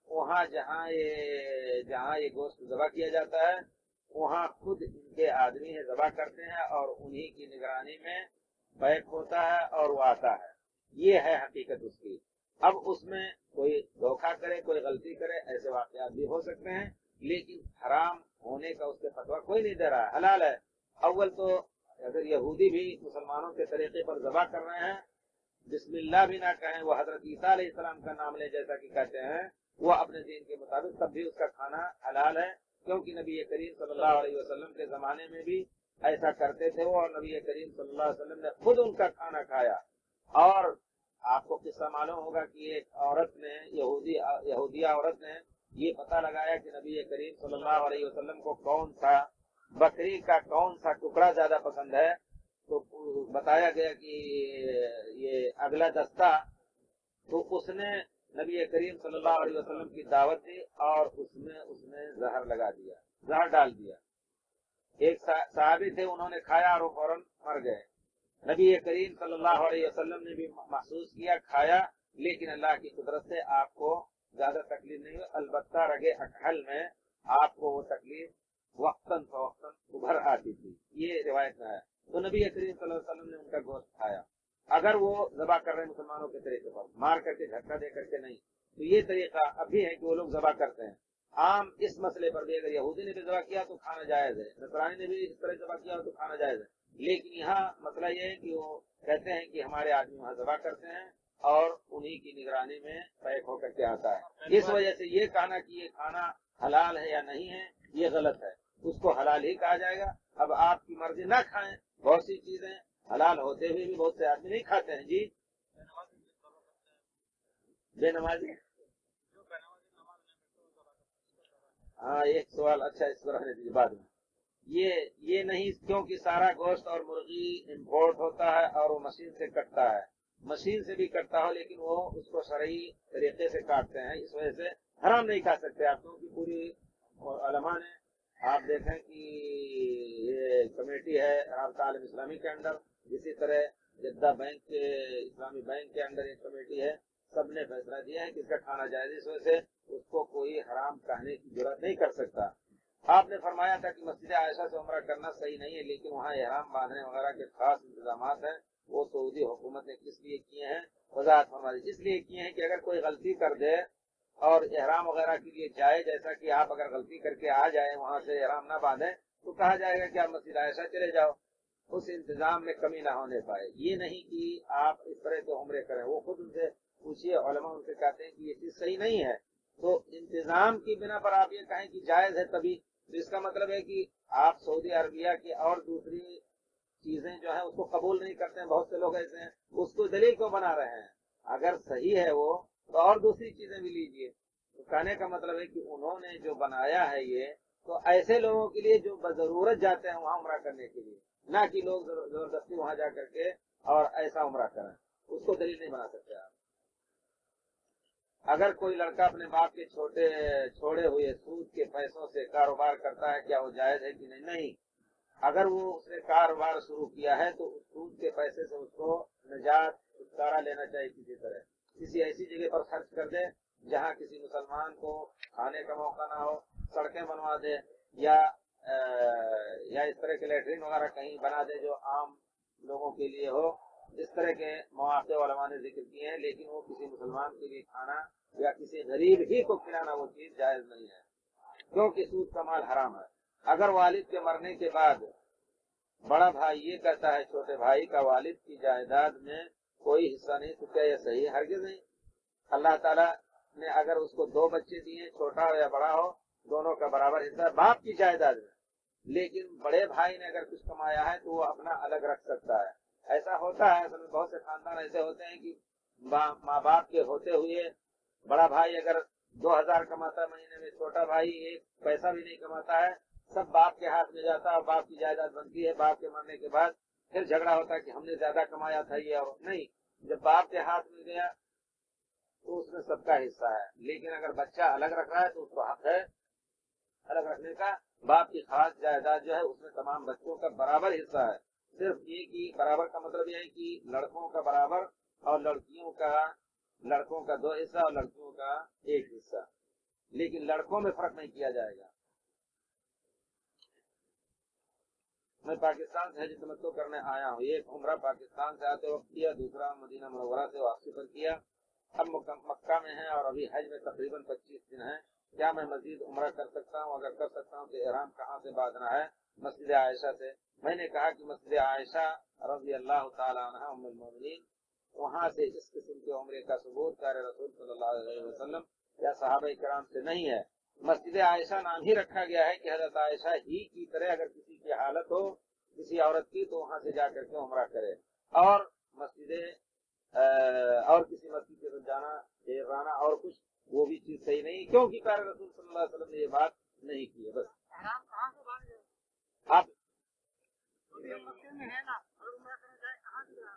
وہاں جہاں یہ گوشت ذبح کیا جاتا ہے وہاں خود ان کے آدمی ہے ذبح کرتے ہیں اور انہی کی نگرانی میں بیک ہوتا ہے اور وہ آتا ہے۔ یہ ہے حقیقت اس کی۔ اب اس میں کوئی دھوکہ کرے، کوئی غلطی کرے، ایسے واقعات بھی ہو سکتے ہیں، لیکن حرام ہونے کا اس کے فتویٰ کوئی نہیں دے رہا ہے، حلال ہے۔ اول تو اگر یہودی بھی مسلمانوں کے طریقے پر ذبح کر رہے ہیں، بسم اللہ بھی نہ کہیں، وہ حضرت عیسیٰ علیہ السلام کا نام لے جیسا کہ کہتے ہیں، وہ اپنے دین کے مطابق، تب بھی اس کا کھانا حلال ہے، کیونکہ نبی کریم صلی اللہ علیہ وسلم کے زمانے میں بھی ایسا کرتے تھے وہ، اور نبی کریم صلی اللہ علیہ وسلم نے خود ان کا کھانا کھایا۔ اور آپ کو قصہ معلوم ہوگا کہ ایک عورت نے، یہودیہ عورت نے یہ پتہ لگایا کہ نبی کریم صلی اللہ علیہ وسلم کو کون سا بکری کا کون سا ٹکڑا زیادہ پسند ہے، تو بتایا گیا کہ یہ اگلا دستہ، تو اس نے نبی کریم صلی اللہ علیہ وسلم کی دعوت دی اور اس نے زہر لگا دیا، زہر ڈال دیا۔ ایک صحابی تھے، انہوں نے کھایا اور وہ فوراً مر گئے۔ نبی کریم صلی اللہ علیہ وسلم نے بھی محسوس کیا، کھایا، لیکن اللہ کی قدرت سے آپ کو زیادہ تکلیف نہیں ہوئی، البتہ رگے اکحل میں آپ کو وہ تکلیف وقتاً فوقتاً ابھر آتی تھی، یہ روایت میں ہے۔ تو نبی کریم صلی اللہ علیہ وسلم نے ان کا گوشت کھایا۔ اگر وہ ذبح کر رہے ہیں مسلمانوں کے طریقے پر، مار کر کے، جھٹکا دے کر کے نہیں، تو یہ طریقہ اب بھی ہے کہ وہ لوگ ذبح کرتے ہیں۔ عام اس مسئلے پر بھی اگر یہودی نے بھی ذبح کیا تو کھانا جائز ہے، نصرانی نے بھی اس طرح ذبح کیا تو کھانا جائز ہے، لیکن یہاں مسئلہ یہ ہے کہ وہ کہتے ہیں کہ ہمارے آدمی وہاں ذبح کرتے ہیں اور انہی کی نگرانی میں پیک ہو کر کے آتا ہے۔ اس وجہ سے یہ کہنا کہ یہ کھانا حلال ہے یا نہیں ہے، یہ غلط ہے، اس کو حلال ہی کہا جائے گا۔ اب آپ کی مرضی نہ کھائیں، بہت سی چیزیں حلال ہوتے ہوئے بھی بہت سے آدمی نہیں کھاتے ہیں۔ جی بے نمازی، ہاں ایک سوال، اچھا اس کو رہنے دیجیے بعد میں۔ یہ نہیں، کیونکہ سارا گوشت اور مرغی امپورٹ ہوتا ہے اور وہ مشین سے کٹتا ہے، مشین سے بھی کٹتا ہو لیکن وہ اس کو شرعی طریقے سے کاٹتے ہیں، اس وجہ سے حرام نہیں کھا سکتے آپ، کیونکہ پوری علماء نے، آپ دیکھیں کہ یہ کمیٹی ہے رابطہ عالم اسلامی کے اندر، اسی طرح جدہ بینک کے اسلامی بینک کے اندر ایک کمیٹی ہے، سب نے فیصلہ دیا ہے کہ اس کا کھانا جائز، اس وجہ سے اس کو کوئی حرام کہنے کی جرات نہیں کر سکتا۔ آپ نے فرمایا تھا کہ مسجد عائشہ سے عمرہ کرنا صحیح نہیں ہے، لیکن وہاں احرام باندھنے وغیرہ کے خاص انتظامات ہیں، وہ سعودی حکومت نے کس لیے کیے ہیں وضاحت فرما دی۔ اس لیے کیے ہیں کہ اگر کوئی غلطی کر دے اور احرام وغیرہ کے لیے جائے، جیسا کہ آپ اگر غلطی کر کے آ جائیں وہاں سے احرام نہ باندھیں تو کہا جائے گا کہ آپ مسجد عائشہ چلے جاؤ، اس انتظام میں کمی نہ ہونے پائے۔ یہ نہیں کہ آپ اس طرح کے عمرے کریں، وہ خود ان سے پوچھیے، علماء ان سے کہتے ہیں کہ یہ چیز صحیح نہیں ہے، تو انتظام کی بنا پر آپ یہ کہیں کہ جائز ہے تبھی، تو اس کا مطلب ہے کہ آپ سعودی عربیہ کی اور دوسری چیزیں جو ہیں اس کو قبول نہیں کرتے ہیں، بہت سے لوگ ایسے ہیں، اس کو دلیل کیوں بنا رہے ہیں؟ اگر صحیح ہے وہ تو اور دوسری چیزیں بھی لیجیے۔ تو کہنے کا مطلب ہے کہ انہوں نے جو بنایا ہے یہ تو ایسے لوگوں کے لیے جو بضرورت جاتے ہیں وہاں عمرہ کرنے کے لیے، نہ کہ لوگ زبردستی وہاں جا کر کے اور ایسا عمرہ کریں، اس کو دلیل نہیں بنا سکتے آپ۔ اگر کوئی لڑکا اپنے باپ کے چھوڑے ہوئے سود کے پیسوں سے کاروبار کرتا ہے کیا وہ جائز ہے کہ نہیں؟ نہیں، اگر وہ اس نے کاروبار شروع کیا ہے تو اس سود کے پیسے سے اس کو نجات چھٹکارا لینا چاہیے، کسی طرح کسی ایسی جگہ پر خرچ کر دے جہاں کسی مسلمان کو کھانے کا موقع نہ ہو، سڑکیں بنوا دے یا اس طرح کے لیٹرین وغیرہ کہیں بنا دے جو عام لوگوں کے لیے ہو۔ اس طرح کے مواقع علماء نے ذکر کیے ہیں، لیکن وہ کسی مسلمان کے لیے کھانا یا کسی غریب ہی کو کھلانا وہ چیز جائز نہیں ہے، کیونکہ سود کا مال حرام ہے۔ اگر والد کے مرنے کے بعد بڑا بھائی یہ کہتا ہے چھوٹے بھائی کا والد کی جائیداد میں کوئی حصہ نہیں، تو کیا یہ صحیح؟ ہرگز نہیں۔ اللہ تعالیٰ نے اگر اس کو 2 بچے دیے، چھوٹا ہو یا بڑا ہو، دونوں کا برابر حصہ باپ کی جائیداد میں، لیکن بڑے بھائی نے اگر کچھ کمایا ہے تو وہ اپنا الگ رکھ سکتا ہے۔ ایسا ہوتا ہے، اصل میں بہت سے خاندان ایسے ہوتے ہیں کہ ماں باپ کے ہوتے ہوئے بڑا بھائی اگر 2000 کماتا ہے مہینے میں، چھوٹا بھائی 1 پیسہ بھی نہیں کماتا ہے، سب باپ کے ہاتھ میں جاتا ہے اور باپ کی جائیداد بنتی ہے۔ باپ کے مرنے کے بعد پھر جھگڑا ہوتا ہے کہ ہم نے زیادہ کمایا تھا یہ، اور نہیں، جب باپ کے ہاتھ میں گیا تو اس میں سب کا حصہ ہے۔ لیکن اگر بچہ الگ رکھ رہا ہے تو اس کو حق ہے الگ رکھنے کا۔ باپ کی خاص جائیداد جو ہے اس میں تمام بچوں کا برابر حصہ ہے۔ صرف یہ کہ برابر کا مطلب یہ ہے کہ لڑکوں کا برابر اور لڑکوں کا 2 حصہ اور لڑکیوں کا 1 حصہ، لیکن لڑکوں میں فرق نہیں کیا جائے گا۔ میں پاکستان سے حج تمتع کرنے آیا ہوں، ایک عمرہ پاکستان سے آتے وقت کیا، دوسرا مدینہ منورہ سے واپسی پر کیا، اب مکہ میں ہیں اور ابھی حج میں تقریباً 25 دن ہیں، کیا میں مزید عمرہ کر سکتا ہوں؟ اگر کر سکتا ہوں تو احرام کہاں سے باندھنا ہے؟ مسجد عائشہ سے۔ میں نے کہا کہ مسجد عائشہ رضی اللہ تعالی عنہ ام المومنین، وہاں سے اس قسم کے عمرے کا ثبوت پیارے رسول صلی اللہ علیہ وسلم یا صحابہ کرام سے نہیں ہے۔ مسجد عائشہ نام ہی رکھا گیا ہے کہ حضرت عائشہ ہی کی طرح اگر کسی کی حالت ہو کسی عورت کی تو وہاں سے جا کر کے عمرہ کرے، اور اور کسی مسجد کے جانا رانا اور کچھ وہ بھی چیز صحیح نہیں، کیونکہ پیارے رسول صلی اللہ علیہ وسلم نے یہ بات نہیں کی ہے۔ بس آپ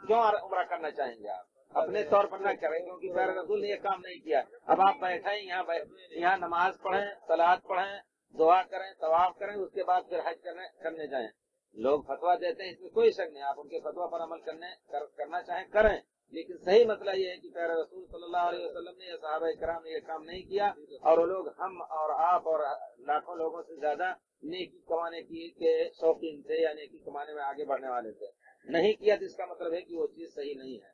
کیوں عمرہ کرنا چاہیں گے؟ آپ اپنے طور پر نہ کریں، کیونکہ پیارے رسول نے یہ کام نہیں کیا۔ اب آپ بیٹھیں یہاں نماز پڑھیں، صلاۃ پڑھیں، دعا کریں، طواف کریں، اس کے بعد پھر حج کرنے جائیں۔ لوگ فتویٰ دیتے ہیں، اس میں کوئی شک نہیں، آپ ان کے فتویٰ پر عمل کرنا چاہیں کریں، لیکن صحیح مسئلہ یہ ہے کہ پیارے رسول صلی اللہ علیہ وسلم نے یا صحابہ کرام نے یہ کام نہیں کیا، اور وہ لوگ ہم اور آپ اور لاکھوں لوگوں سے زیادہ نیکی کمانے کے شوقین تھے یا نیکی کمانے میں آگے بڑھنے والے تھے، نہیں کیا تو اس کا مطلب ہے کہ وہ چیز صحیح نہیں ہے۔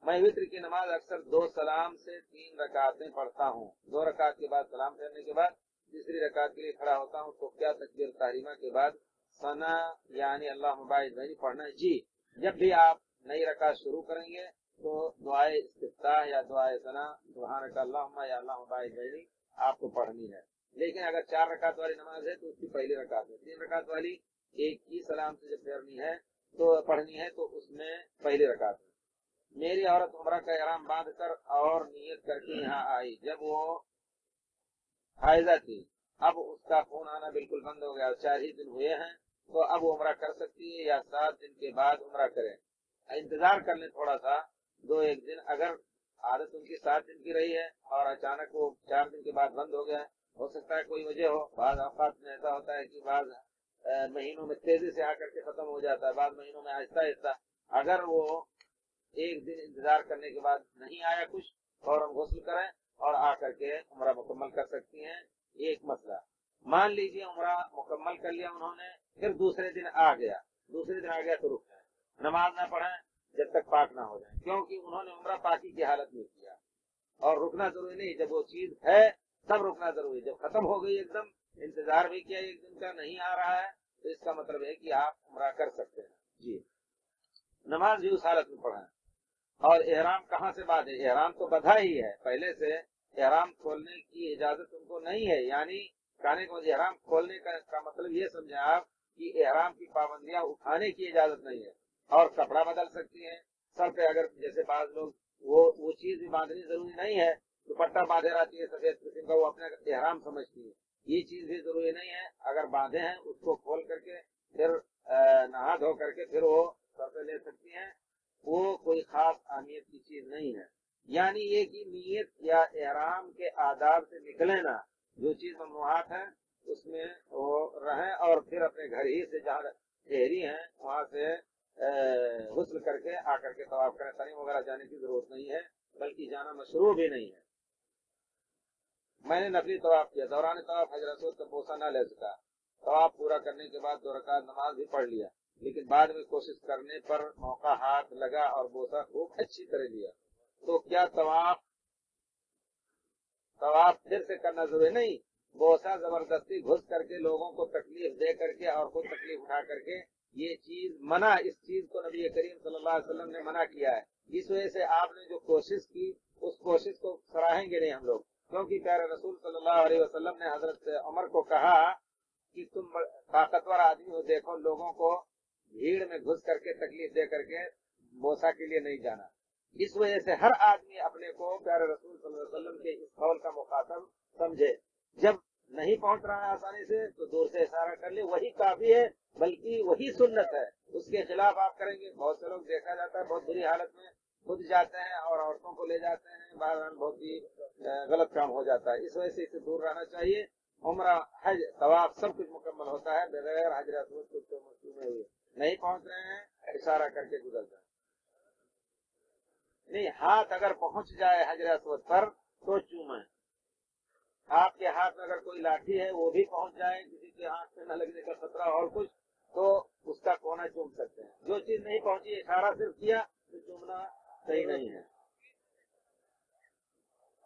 میں وتر کی نماز اکثر 2 سلام سے 3 رکعتیں پڑھتا ہوں، 2 رکعت کے بعد سلام پھیرنے کے بعد تیسری رکعت کے لیے کھڑا ہوتا ہوں، تو کیا تکبیر تحریمہ کے بعد ثنا یعنی اللہ مبارک بھائی پڑھنا ہے؟ جی، جب بھی آپ نئی رکعت شروع کریں گے تو دعائے استفتاح یا دعائے ثنا سبحانک اللہم یا اللہ مبارک بھائی آپ کو پڑھنی ہے، لیکن اگر 4 رکعت والی نماز ہے تو اس کی پہلی رکعت ہے، 3 رکعت والی ایک ہی سلام سے جب پھیرنی ہے تو پڑھنی ہے تو اس میں پہلی رکعت ہے۔ میری عورت عمرہ کا احرام باندھ کر اور نیت کر کے یہاں آئی، جب وہ حائضہ تھی، اب اس کا خون آنا بالکل بند ہو گیا اور 4 ہی دن ہوئے ہیں، تو اب وہ عمرہ کر سکتی ہے یا 7 دن کے بعد عمرہ کرے؟ انتظار کر لیں تھوڑا سا 2-1 دن، اگر عادت ان کی 7 دن کی رہی ہے اور اچانک وہ 4 دن کے بعد بند ہو گیا، ہو سکتا ہے کوئی وجہ ہو، بعض اوقات میں ایسا ہوتا ہے کہ بعض مہینوں میں تیزی سے آ کر کے ختم ہو جاتا ہے، بعض مہینوں میں آہستہ آہستہ، اگر وہ 1 دن انتظار کرنے کے بعد نہیں آیا کچھ، فوراً غسل کریں اور آ کر کے عمرہ مکمل کر سکتی ہیں۔ ایک مسئلہ، مان لیجیے عمرہ مکمل کر لیا انہوں نے، پھر دوسرے دن آ گیا تو رک جائیں، نماز نہ پڑھیں جب تک پاک نہ ہو جائیں، کیونکہ انہوں نے عمرہ پاکی کی حالت میں کیا، اور رکنا ضروری نہیں، جب وہ چیز ہے تب رکنا ضروری، جب ختم ہو گئی ایک دم، انتظار بھی کیا 1 دن کا نہیں آ رہا ہے، تو اس کا مطلب ہے کہ آپ عمرہ کر سکتے ہیں۔ جی، نماز بھی اس حالت میں پڑھیں۔ اور احرام کہاں سے باندھے؟ احرام تو بدھا ہی ہے پہلے سے، احرام کھولنے کی اجازت ان کو نہیں ہے، یعنی کہنے کو احرام کھولنے کا مطلب یہ سمجھیں آپ کہ احرام کی پابندیاں اٹھانے کی اجازت نہیں ہے، اور کپڑا بدل سکتی ہیں، سر پہ اگر جیسے بعض لوگ وہ چیز بھی باندھنی ضروری نہیں ہے، دوپٹہ باندھے رہتی ہے سفید قسم کا، وہ اپنے احرام سمجھتی ہے، یہ چیز بھی ضروری نہیں ہے، اگر باندھے ہیں اس کو کھول کر کے پھر نہا دھو کر کے پھر وہ سر پہ لے سکتی ہیں، وہ کوئی خاص اہمیت کی چیز نہیں ہے۔ یعنی یہ کہ نیت یا احرام کے آداب سے نکلے نا، جو چیز ممنوعات ہیں اس میں وہ رہیں، اور پھر اپنے گھر ہی سے جہاں ٹھہری ہیں وہاں سے غسل کر کے آ کر کے طواف کریں. تنعیم وغیرہ جانے کی ضرورت نہیں ہے، بلکہ جانا مشروع بھی نہیں ہے. میں نے نفلی طواف کیا، دوران طواف حجر اسود کا بوسہ نہ لے سکا. طواف پورا کرنے کے بعد 2 رکعت نماز بھی پڑھ لیا، لیکن بعد میں کوشش کرنے پر موقع ہاتھ لگا اور بوسہ خوب اچھی طرح لیا. تو کیا طواف پھر سے کرنا ضروری نہیں؟ بوسہ زبردستی گھس کر کے لوگوں کو تکلیف دے کر کے اور خود تکلیف اٹھا کر کے یہ چیز منع، اس چیز کو نبی کریم صلی اللہ علیہ وسلم نے منع کیا ہے. اس وجہ سے آپ نے جو کوشش کی اس کوشش کو سراہیں گے نہیں ہم لوگ، کیونکہ پیارے رسول صلی اللہ علیہ وسلم نے حضرت عمر کو کہا کہ تم طاقتور آدمی ہو، دیکھو لوگوں کو بھیڑ میں گھس کر کے تکلیف دے کر کے بوسہ کے لیے نہیں جانا. اس وجہ سے ہر آدمی اپنے کو پیارے رسول صلی اللہ علیہ وسلم کے اس قول کا مخاطب سمجھے. جب نہیں پہنچ رہا ہے آسانی سے تو دور سے اشارہ کر لے، وہی کافی ہے، بلکہ وہی سنت ہے. اس کے خلاف آپ کریں گے. بہت سے لوگ دیکھا جاتا ہے بہت بری حالت میں خود جاتے ہیں اور عورتوں کو لے جاتے ہیں، بہرحال بہت ہی غلط کام ہو جاتا ہے. اس وجہ سے اسے دور رہنا چاہیے. عمرہ حج طواف سب کچھ مکمل ہوتا ہے بغیر حجر اسود کو چھوئے ہوئے. نہیں پہنچ رہے ہیں اشارہ کر کے گزر جائیں. نہیں، ہاتھ اگر پہنچ جائے حجر اسود پر تو چومیں. آپ کے ہاتھ میں اگر کوئی لاٹھی ہے وہ بھی پہنچ جائے، کسی کے ہاتھ میں نہ لگنے کا خطرہ اور کچھ، تو اس کا کونا چوم سکتے ہیں. جو چیز نہیں پہنچی اشارہ صرف کیا تو چومنا صحیح نہیں ہے.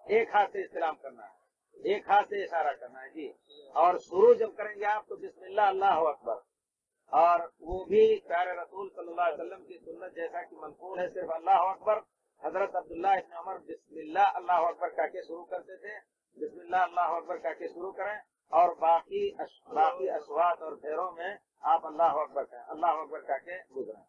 ایک ہاتھ سے استلام کرنا ہے، ایک ہاتھ سے اشارہ کرنا ہے جی. اور شروع جب کریں گے آپ تو بسم اللہ اللہ اکبر، اور وہ بھی پیارے رسول صلی اللہ علیہ وسلم کی سنت جیسا کہ منقول ہے صرف اللہ اکبر. حضرت عبداللہ ابن عمر بسم اللہ اللہ اکبر کہہ کے شروع کرتے تھے. بسم اللہ اللہ اکبر کہہ کے شروع کریں، اور باقی اصوات اور پھیروں میں آپ اللہ اکبر کہیں، اللہ اکبر کہہ کے گزریں.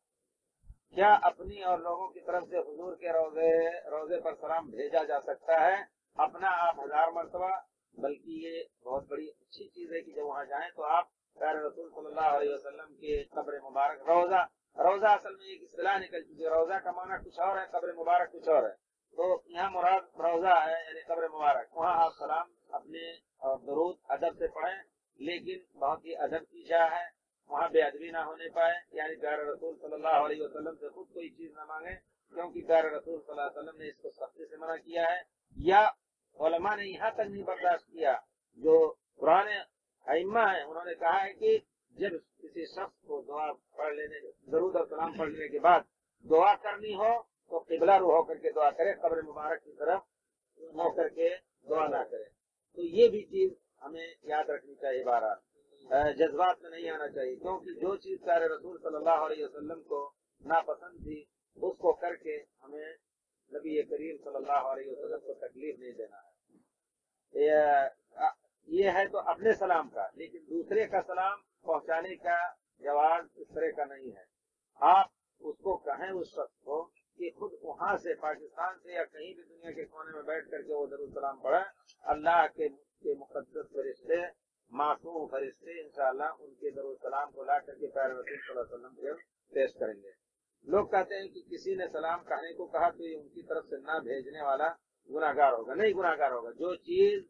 کیا اپنی اور لوگوں کی طرف سے حضور کے روزے پر سلام بھیجا جا سکتا ہے؟ اپنا آپ 1000 مرتبہ، بلکہ یہ بہت بڑی اچھی چیز ہے کہ جب وہاں جائیں تو آپ پیارے رسول صلی اللہ علیہ وسلم کے قبر مبارک، روزہ اصل میں ایک اصطلاح نکل چکی ہے. روزہ کا معنی کچھ اور ہے، قبر مبارک کچھ اور ہے. تو یہاں مراد روزہ ہے یعنی قبر مبارک. وہاں آپ سلام اپنے اور درود ادب سے پڑھیں، لیکن بہت ہی ادب کی جا ہے. وہاں بے ادبی نہ ہونے پائے، یعنی پیارے رسول صلی اللہ علیہ وسلم سے خود کوئی چیز نہ مانگے، کیونکہ پیارے رسول صلی اللہ علیہ وسلم نے اس کو سختی سے منع کیا ہے. یا علماء نے یہاں تک نہیں برداشت کیا، جو پرانے ائمہ ہیں انہوں نے کہا ہے کہ جب کسی شخص کو دعا پڑھ لینے، درود اور سلام پڑھ لینے کے بعد دعا کرنی ہو تو قبلہ رو ہو کر کے دعا کرے، قبر مبارک کی طرف ہو کر کے دعا نہ کرے. تو یہ بھی چیز ہمیں یاد رکھنی چاہیے. بہرحال جذبات میں نہیں آنا چاہیے، کیونکہ جو چیز پیارے رسول صلی اللہ علیہ وسلم کو ناپسند تھی اس کو کر کے ہمیں نبی کریم صلی اللہ علیہ وسلم کو تکلیف نہیں دینا ہے. یہ ہے تو اپنے سلام کا، لیکن دوسرے کا سلام پہنچانے کا جواز اس طرح کا نہیں ہے. آپ اس کو کہیں اس شخص کو کہ خود وہاں سے پاکستان سے یا کہیں بھی دنیا کے کونے میں بیٹھ کر کے وہ درود سلام پڑھیں. اللہ کے مقدس فرشتے، معصوم فرشتے انشاءاللہ ان کے درود سلام کو لا کر کے پیارے رسول صلی اللہ علیہ وسلم کے پیش کریں گے. لوگ کہتے ہیں کہ کسی نے سلام کہنے کو کہا تو یہ ان کی طرف سے نہ بھیجنے والا گناہ گار ہوگا. نہیں، گناہ گار ہوگا. جو چیز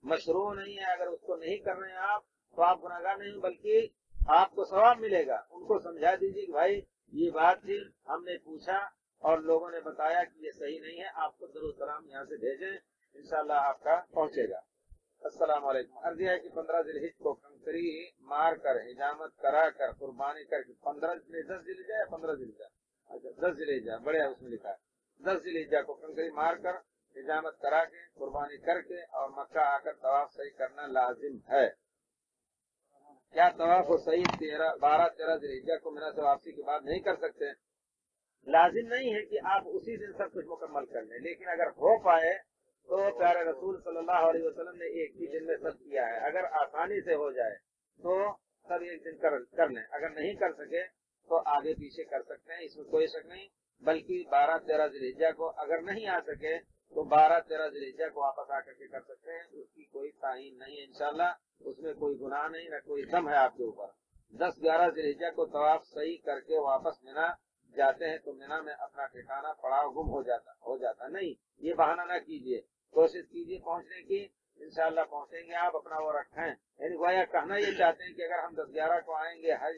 مشروع نہیں ہے اگر اس کو نہیں کر رہے ہیں آپ تو آپ گناہ گار نہیں، بلکہ آپ کو ثواب ملے گا. ان کو سمجھا دیجیے کہ بھائی یہ بات تھی، ہم نے پوچھا اور لوگوں نے بتایا کہ یہ صحیح نہیں ہے، آپ کو درود سلام یہاں سے بھیجیں، انشاءاللہ آپ کا پہنچے گا. السلام علیکم. عرض ہے کہ 15 ذی الحجہ کو کنکری مار کر حجامت کرا کر قربانی کر کے 10 ذی الحجہ یا 15 ذی الحجہ، اچھا 10 ذی الحجہ بڑے اس میں لکھا ہے. 10 ذی الحجہ کو کنکری مار کر حجامت کرا کے قربانی کر کے اور مکہ آ کر طواف صحیح کرنا لازم ہے. کیا طواف و صحیح 12-13 ذی الحجہ کو مینا سے واپسی کے بعد نہیں کر سکتے؟ لازم نہیں ہے کہ آپ اسی دن سب کچھ مکمل کر لیں، لیکن اگر ہو پائے تو پیارے رسول صلی اللہ علیہ وسلم نے ایک ہی دن میں سب کیا ہے. اگر آسانی سے ہو جائے تو سب ایک دن کر لیں، اگر نہیں کر سکے تو آگے پیچھے کر سکتے ہیں، اس میں کوئی شک نہیں. بلکہ 12-13 ذی الحجہ کو اگر نہیں آ سکے تو 12-13 ذی الحجہ کو واپس آ کر کے کر سکتے ہیں. اس کی کوئی تعین نہیں ہے انشاءاللہ، اس میں کوئی گناہ نہیں، نہ کوئی دم ہے آپ کے اوپر. 10-11 ذی الحجہ کو طواف صحیح کر کے واپس مینا جاتے ہیں تو مینا میں اپنا ٹھکانا پڑاؤ گم ہو جاتا نہیں، یہ بہانہ نہ کیجیے، کوشش کیجیے پہنچنے کی، انشاءاللہ پہنچیں گے آپ، اپنا وہ رکھیں۔ یعنی گویا کہنا یہ چاہتے ہیں کہ اگر ہم 10/11 کو آئیں گے حج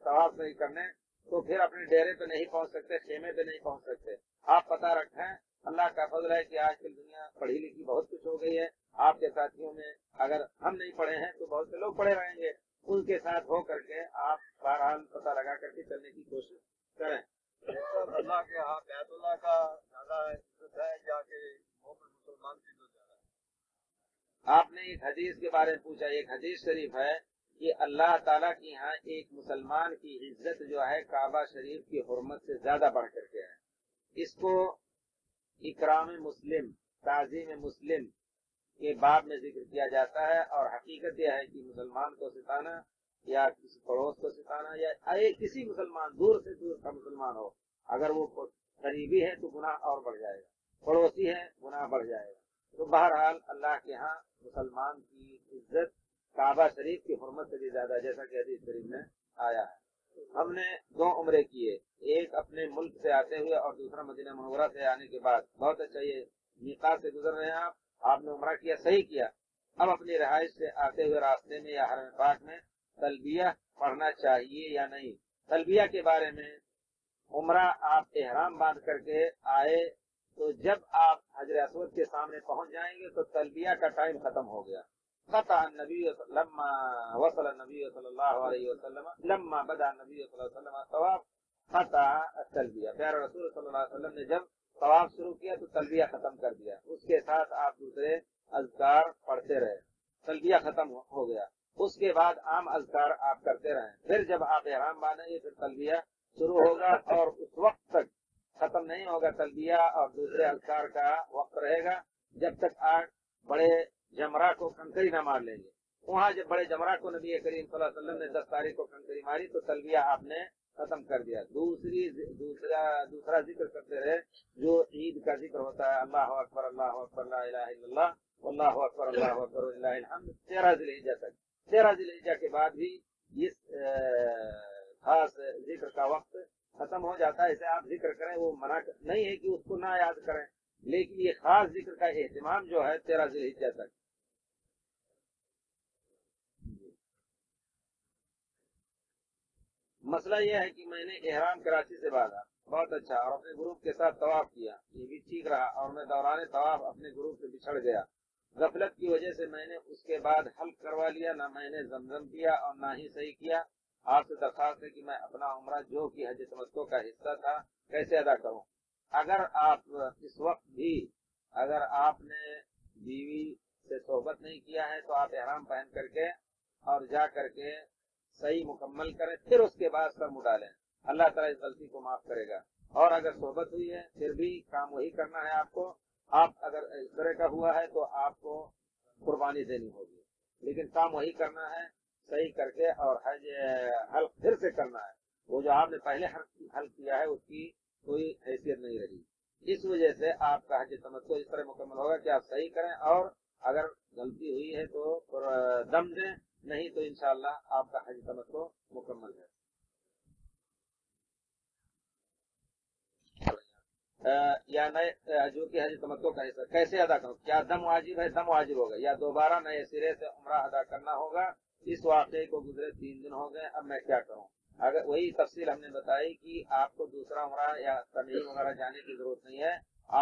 طواف نہیں کرنے تو پھر اپنے ڈیرے پہ نہیں پہنچ سکتے، خیمے پہ نہیں پہنچ سکتے۔ آپ پتہ رکھیں، اللہ کا فضل ہے کہ آج کل دنیا پڑھی لکھی بہت کچھ ہو گئی ہے، آپ کے ساتھیوں میں اگر ہم نہیں پڑھے ہیں تو بہت سے لوگ پڑھے رہیں گے، ان کے ساتھ ہو کر کے آپ بہرحال پتہ لگا کر کے چلنے کی کوشش کریں۔ اللہ کے ہاں بیت اللہ کا زیادہ عزت ہے یا کہ مسلمان کی جو زیادہ ہے؟ آپ نے ایک حدیث کے بارے میں پوچھا، ایک حدیث شریف ہے کہ اللہ تعالیٰ کی یہاں ایک مسلمان کی عزت جو ہے کعبہ شریف کی حرمت سے زیادہ بڑھ کر کے ہے۔ اس کو اکرام مسلم، تعظیم مسلم کے باب میں ذکر کیا جاتا ہے، اور حقیقت یہ ہے کہ مسلمان کو ستانا یا کسی پڑوس کو ستانا یا کسی مسلمان دور سے دور کا مسلمان ہو، اگر وہ قریبی ہے تو گناہ اور بڑھ جائے گا، پڑوسی ہے گناہ بڑھ جائے گا۔ تو بہرحال اللہ کے ہاں مسلمان کی عزت کعبہ شریف کی حرمت سے بھی زیادہ، جیسا کہ حدیث شریف میں آیا ہے۔ ہم نے 2 عمرے کیے، ایک اپنے ملک سے آتے ہوئے اور دوسرا مدینہ منورہ سے آنے کے بعد۔ بہت اچھا، یہ میقات سے گزر رہے ہیں آپ نے عمرہ کیا، صحیح کیا۔ اب اپنی رہائش سے آتے ہوئے راستے میں یا حرم پاک میں تلبیہ پڑھنا چاہیے یا نہیں؟ تلبیہ کے بارے میں، عمرہ آپ احرام باندھ کر کے آئے تو جب آپ حجر اسود کے سامنے پہنچ جائیں گے تو تلبیہ کا ٹائم ختم ہو گیا۔ قطع النبی لما وصل النبی صلی اللہ علیہ وسلم لما بدا النبی صلی اللہ علیہ وسلم طواف قطع التلبیہ، پیارے رسول صلی اللہ علیہ وسلم نے جب طواف شروع کیا تو تلبیہ ختم کر دیا، اس کے ساتھ آپ دوسرے اذکار پڑھتے رہے، تلبیہ ختم ہو گیا، اس کے بعد عام اذکار آپ کرتے رہیں، پھر جب آپ احرام باندھیں گے پھر تلبیہ شروع ہوگا اور اس وقت تک ختم نہیں ہوگا تلبیہ، اور دوسرے اذکار کا وقت رہے گا جب تک آپ بڑے جمرہ کو کنکری نہ مار لیں گے۔ وہاں جب بڑے جمرہ کو نبی کریم صلی اللہ علیہ وسلم نے 10 تاریخ کو کنکری ماری تو تلبیہ آپ نے ختم کر دیا۔ دوسرا ذکر کرتے رہے جو عید کا ذکر ہوتا ہے، اللہ اکبر اللہ اکبر لا الہ الا اللہ واللہ اکبر اللہ اکبر وللہ الحمد، 13 ذی الحجہ تک۔ 13 ذی الحجہ کے بعد بھی اس خاص ذکر کا وقت ختم ہو جاتا ہے، اسے آپ ذکر کریں، وہ منع نہیں ہے کہ اس کو نہ یاد کریں، لیکن یہ خاص ذکر کا اہتمام جو ہے 13 ذی الحجہ تک۔ مسئلہ یہ ہے کہ میں نے احرام کراچی سے باندھا، بہت اچھا، اور اپنے گروپ کے ساتھ طواف کیا، یہ بھی ٹھیک رہا، اور میں دوران طواف اپنے گروپ سے بچھڑ گیا، غفلت کی وجہ سے میں نے اس کے بعد حلق کروا لیا، نہ میں نے زمزم کیا اور نہ ہی صحیح کیا۔ آپ سے درخواست ہے کہ میں اپنا عمرہ جو کہ حج تمتع کا حصہ تھا کیسے ادا کروں؟ اگر آپ اس وقت بھی اگر آپ نے بیوی سے صحبت نہیں کیا ہے تو آپ احرام پہن کر کے اور جا کر کے صحیح مکمل کریں، پھر اس کے بعد سر اڑالیں، اللہ تعالیٰ اس غلطی کو معاف کرے گا۔ اور اگر صحبت ہوئی ہے پھر بھی کام وہی کرنا ہے آپ کو، آپ اگر اس طرح کا ہوا ہے تو آپ کو قربانی دینی ہوگی، لیکن کام وہی کرنا ہے صحیح کر کے، اور حج حلق پھر سے کرنا ہے، وہ جو آپ نے پہلے حلق کیا ہے اس کی کوئی حیثیت نہیں رہی۔ اس وجہ سے آپ کا حج تمتع اس طرح مکمل ہوگا کہ آپ صحیح کریں، اور اگر غلطی ہوئی ہے تو دم دیں، نہیں تو انشاءاللہ آپ کا حج تمتع مکمل ہے۔ یا نئے جو کہ حج تمتع کا حصہ کیسے ادا کروں؟ کیا دم واجب ہے؟ دم واجب ہوگا، یا دوبارہ نئے سرے سے عمرہ ادا کرنا ہوگا؟ اس واقعے کو گزرے 3 دن ہو گئے، اب میں کیا کروں؟ اگر وہی تفصیل ہم نے بتائی کہ آپ کو دوسرا عمرہ یا تنعیم وغیرہ جانے کی ضرورت نہیں ہے،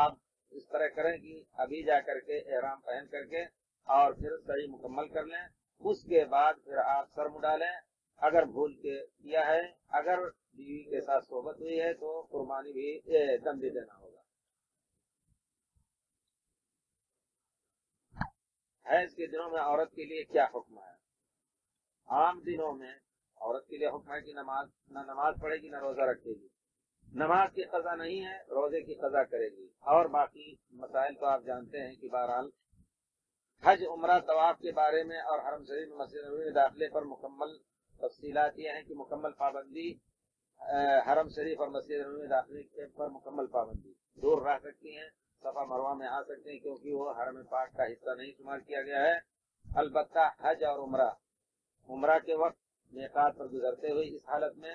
آپ اس طرح کریں کہ ابھی جا کر کے احرام پہن کر کے اور پھر صحیح مکمل کر لیں، اس کے بعد پھر آپ سر مڈالیں، اگر بھول کے کیا ہے، اگر بیوی کے ساتھ صحبت ہوئی ہے تو قربانی بھی دم بھی دینا ہوگا۔ حیض کے دنوں میں عورت کے لیے کیا حکم ہے؟ عام دنوں میں عورت کے لیے حکم ہے کہ نہ نماز پڑھے گی نہ روزہ رکھے گی، نماز کی قضا نہیں ہے، روزے کی قضا کرے گی، اور باقی مسائل تو آپ جانتے ہیں کہ بہرحال حج عمرہ طواف کے بارے میں اور حرم شریف میں مسجد نبوی میں داخلے پر مکمل تفصیلات یہ ہیں کہ مکمل پابندی، حرم شریف اور مسجد نبوی میں داخلے پر مکمل پابندی، دور رہ سکتی ہیں، صفا مروہ میں آ سکتے ہیں کیونکہ وہ حرم پاک کا حصہ نہیں شمار کیا گیا ہے، البتہ حج اور عمرہ کے وقت میقات پر گزرتے ہوئے اس حالت میں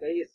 23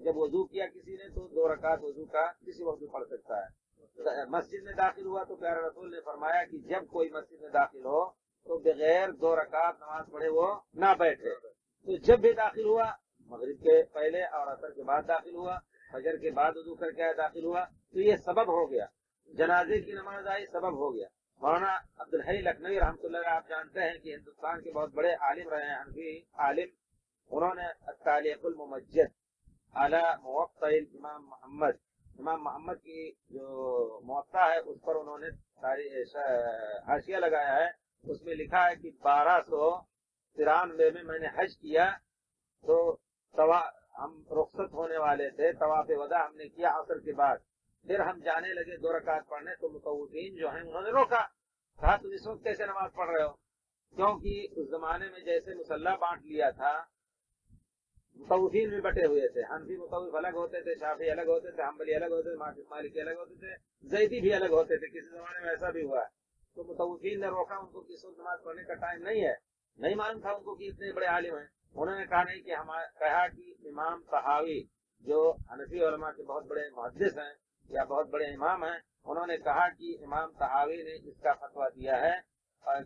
جب وضو کیا کسی نے تو 2 رکعت وضو کا کسی وقت بھی پڑھ سکتا ہے. مسجد میں داخل ہوا تو پیارے رسول نے فرمایا کہ جب کوئی مسجد میں داخل ہو تو بغیر 2 رکعت نماز پڑھے وہ نہ بیٹھے. تو جب بھی داخل ہوا مغرب کے پہلے اور عصر کے بعد داخل ہوا, فجر کے بعد وضو کر کے داخل ہوا, تو یہ سبب ہو گیا. جنازے کی نماز آئی سبب ہو گیا. مولانا عبدالحی لکھنوی رحمۃ اللہ آپ جانتے ہیں کہ ہندوستان کے بہت بڑے عالم رہے ہیں, حنفی عالم. انہوں نے التعلیق الممجد علی موطأ امام محمد کی جو موطأ ہے اس پر انہوں نے حاشیہ لگایا ہے. اس میں لکھا ہے کہ 1293 میں نے حج کیا تو ہم رخصت ہونے والے تھے, طواف وداع ہم نے کیا عصر کے بعد, پھر ہم جانے لگے 2 رکعت پڑھنے تو مطوفین جو ہیں انہوں نے روکا, کہا تم اس وقت کیسے نماز پڑھ رہے ہو؟ کیونکہ اس زمانے میں جیسے مصلی بانٹ لیا تھا, مطوفین بھی بٹے ہوئے تھے. حنفی مطوف الگ ہوتے تھے, شافعی الگ ہوتے تھے, حنبلی الگ ہوتے تھے, مالکی الگ ہوتے تھے, زیدی بھی الگ ہوتے تھے. کسی زمانے میں ایسا بھی ہوا ہے. تو مطوفین نے روکا, ان کو کس وقت نماز پڑھنے کا ٹائم نہیں ہے, نہیں معلوم تھا ان کو کہ اتنے بڑے عالم ہیں. انہوں نے کہا نہیں کہ کہا کہ امام طحاوی جو حنفی علماء کے بہت بڑے محدث ہیں یا بہت بڑے امام ہیں, انہوں نے کہا کہ امام طحاوی نے اس کا فتویٰ دیا ہے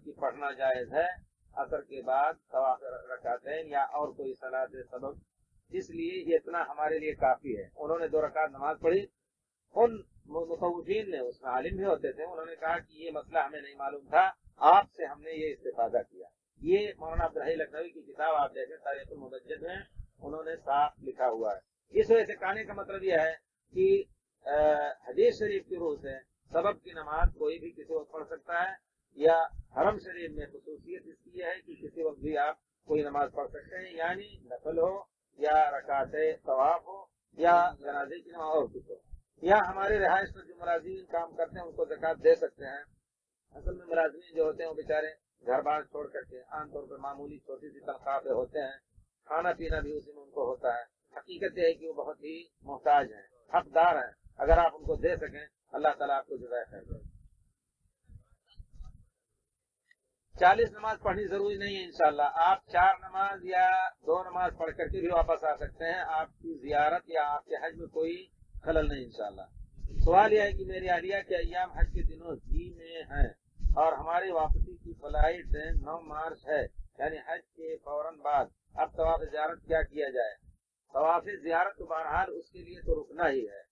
کہ پڑھنا جائز ہے عصر کے بعد طواف رکعتین یا اور کوئی صلاۃ سبب, اس لیے یہ اتنا ہمارے لیے کافی ہے. انہوں نے 2 رکعت نماز پڑھی. ان مطوفین نے, اس میں عالم بھی ہوتے تھے, انہوں نے کہا کہ یہ مسئلہ ہمیں نہیں معلوم تھا, آپ سے ہم نے یہ استفادہ کیا. یہ مولانا عبدالحی لکھنوی کی کتاب آپ دیکھیں تاریخ الممجد میں انہوں نے صاف لکھا ہوا ہے. اس وجہ سے کہنے کا مطلب یہ ہے کہ حدیث شریف کی روح سے سبب کی نماز کوئی بھی کسی وقت پڑھ سکتا ہے, یا حرم شریف میں خصوصیت اس کی ہے کہ کسی وقت بھی آپ کوئی نماز پڑھ سکتے ہیں, یعنی نفل ہو یا رکعت طواف ہو یا جنازے کی نماز اور کچھ ہو, یا ہمارے رہائش پر جو ملازمین کام کرتے ہیں ان کو زکوٰۃ دے سکتے ہیں. اصل میں ملازمین جو ہوتے ہیں وہ بیچارے گھر بار چھوڑ کر کے عام طور پر معمولی چھوٹی سی تنخواہ پہ ہوتے ہیں, کھانا پینا بھی اسی میں ان کو ہوتا ہے. حقیقت یہ ہے کہ وہ بہت ہی محتاج ہیں, حقدار ہیں. اگر آپ ان کو دے سکیں اللہ تعالیٰ آپ کو جزائے خیر دے. 40 نماز پڑھنی ضروری نہیں ہے انشاءاللہ. آپ 4 نماز یا 2 نماز پڑھ کر کے بھی واپس آ سکتے ہیں. آپ کی زیارت یا آپ کے حج میں کوئی خلل نہیں انشاءاللہ. سوال یہ ہے کہ میری اہلیہ کے ایام حج کے دنوں جی میں ہیں اور ہماری واپسی کی فلائٹ 9 مارچ ہے, یعنی حج کے فوراً بعد. اب طواف زیارت کیا جائے؟ طواف زیارت تو بہرحال اس کے لیے تو رکنا ہی ہے,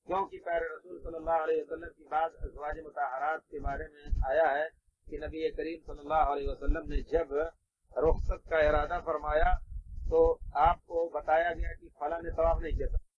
کیونکہ پیارے رسول صلی اللہ علیہ وسلم کی بعض ازواج مطہرات کے بارے میں آیا ہے کہ نبی کریم صلی اللہ علیہ وسلم نے جب رخصت کا ارادہ فرمایا تو آپ کو بتایا گیا کہ فلاں نے طواف نہیں کیا.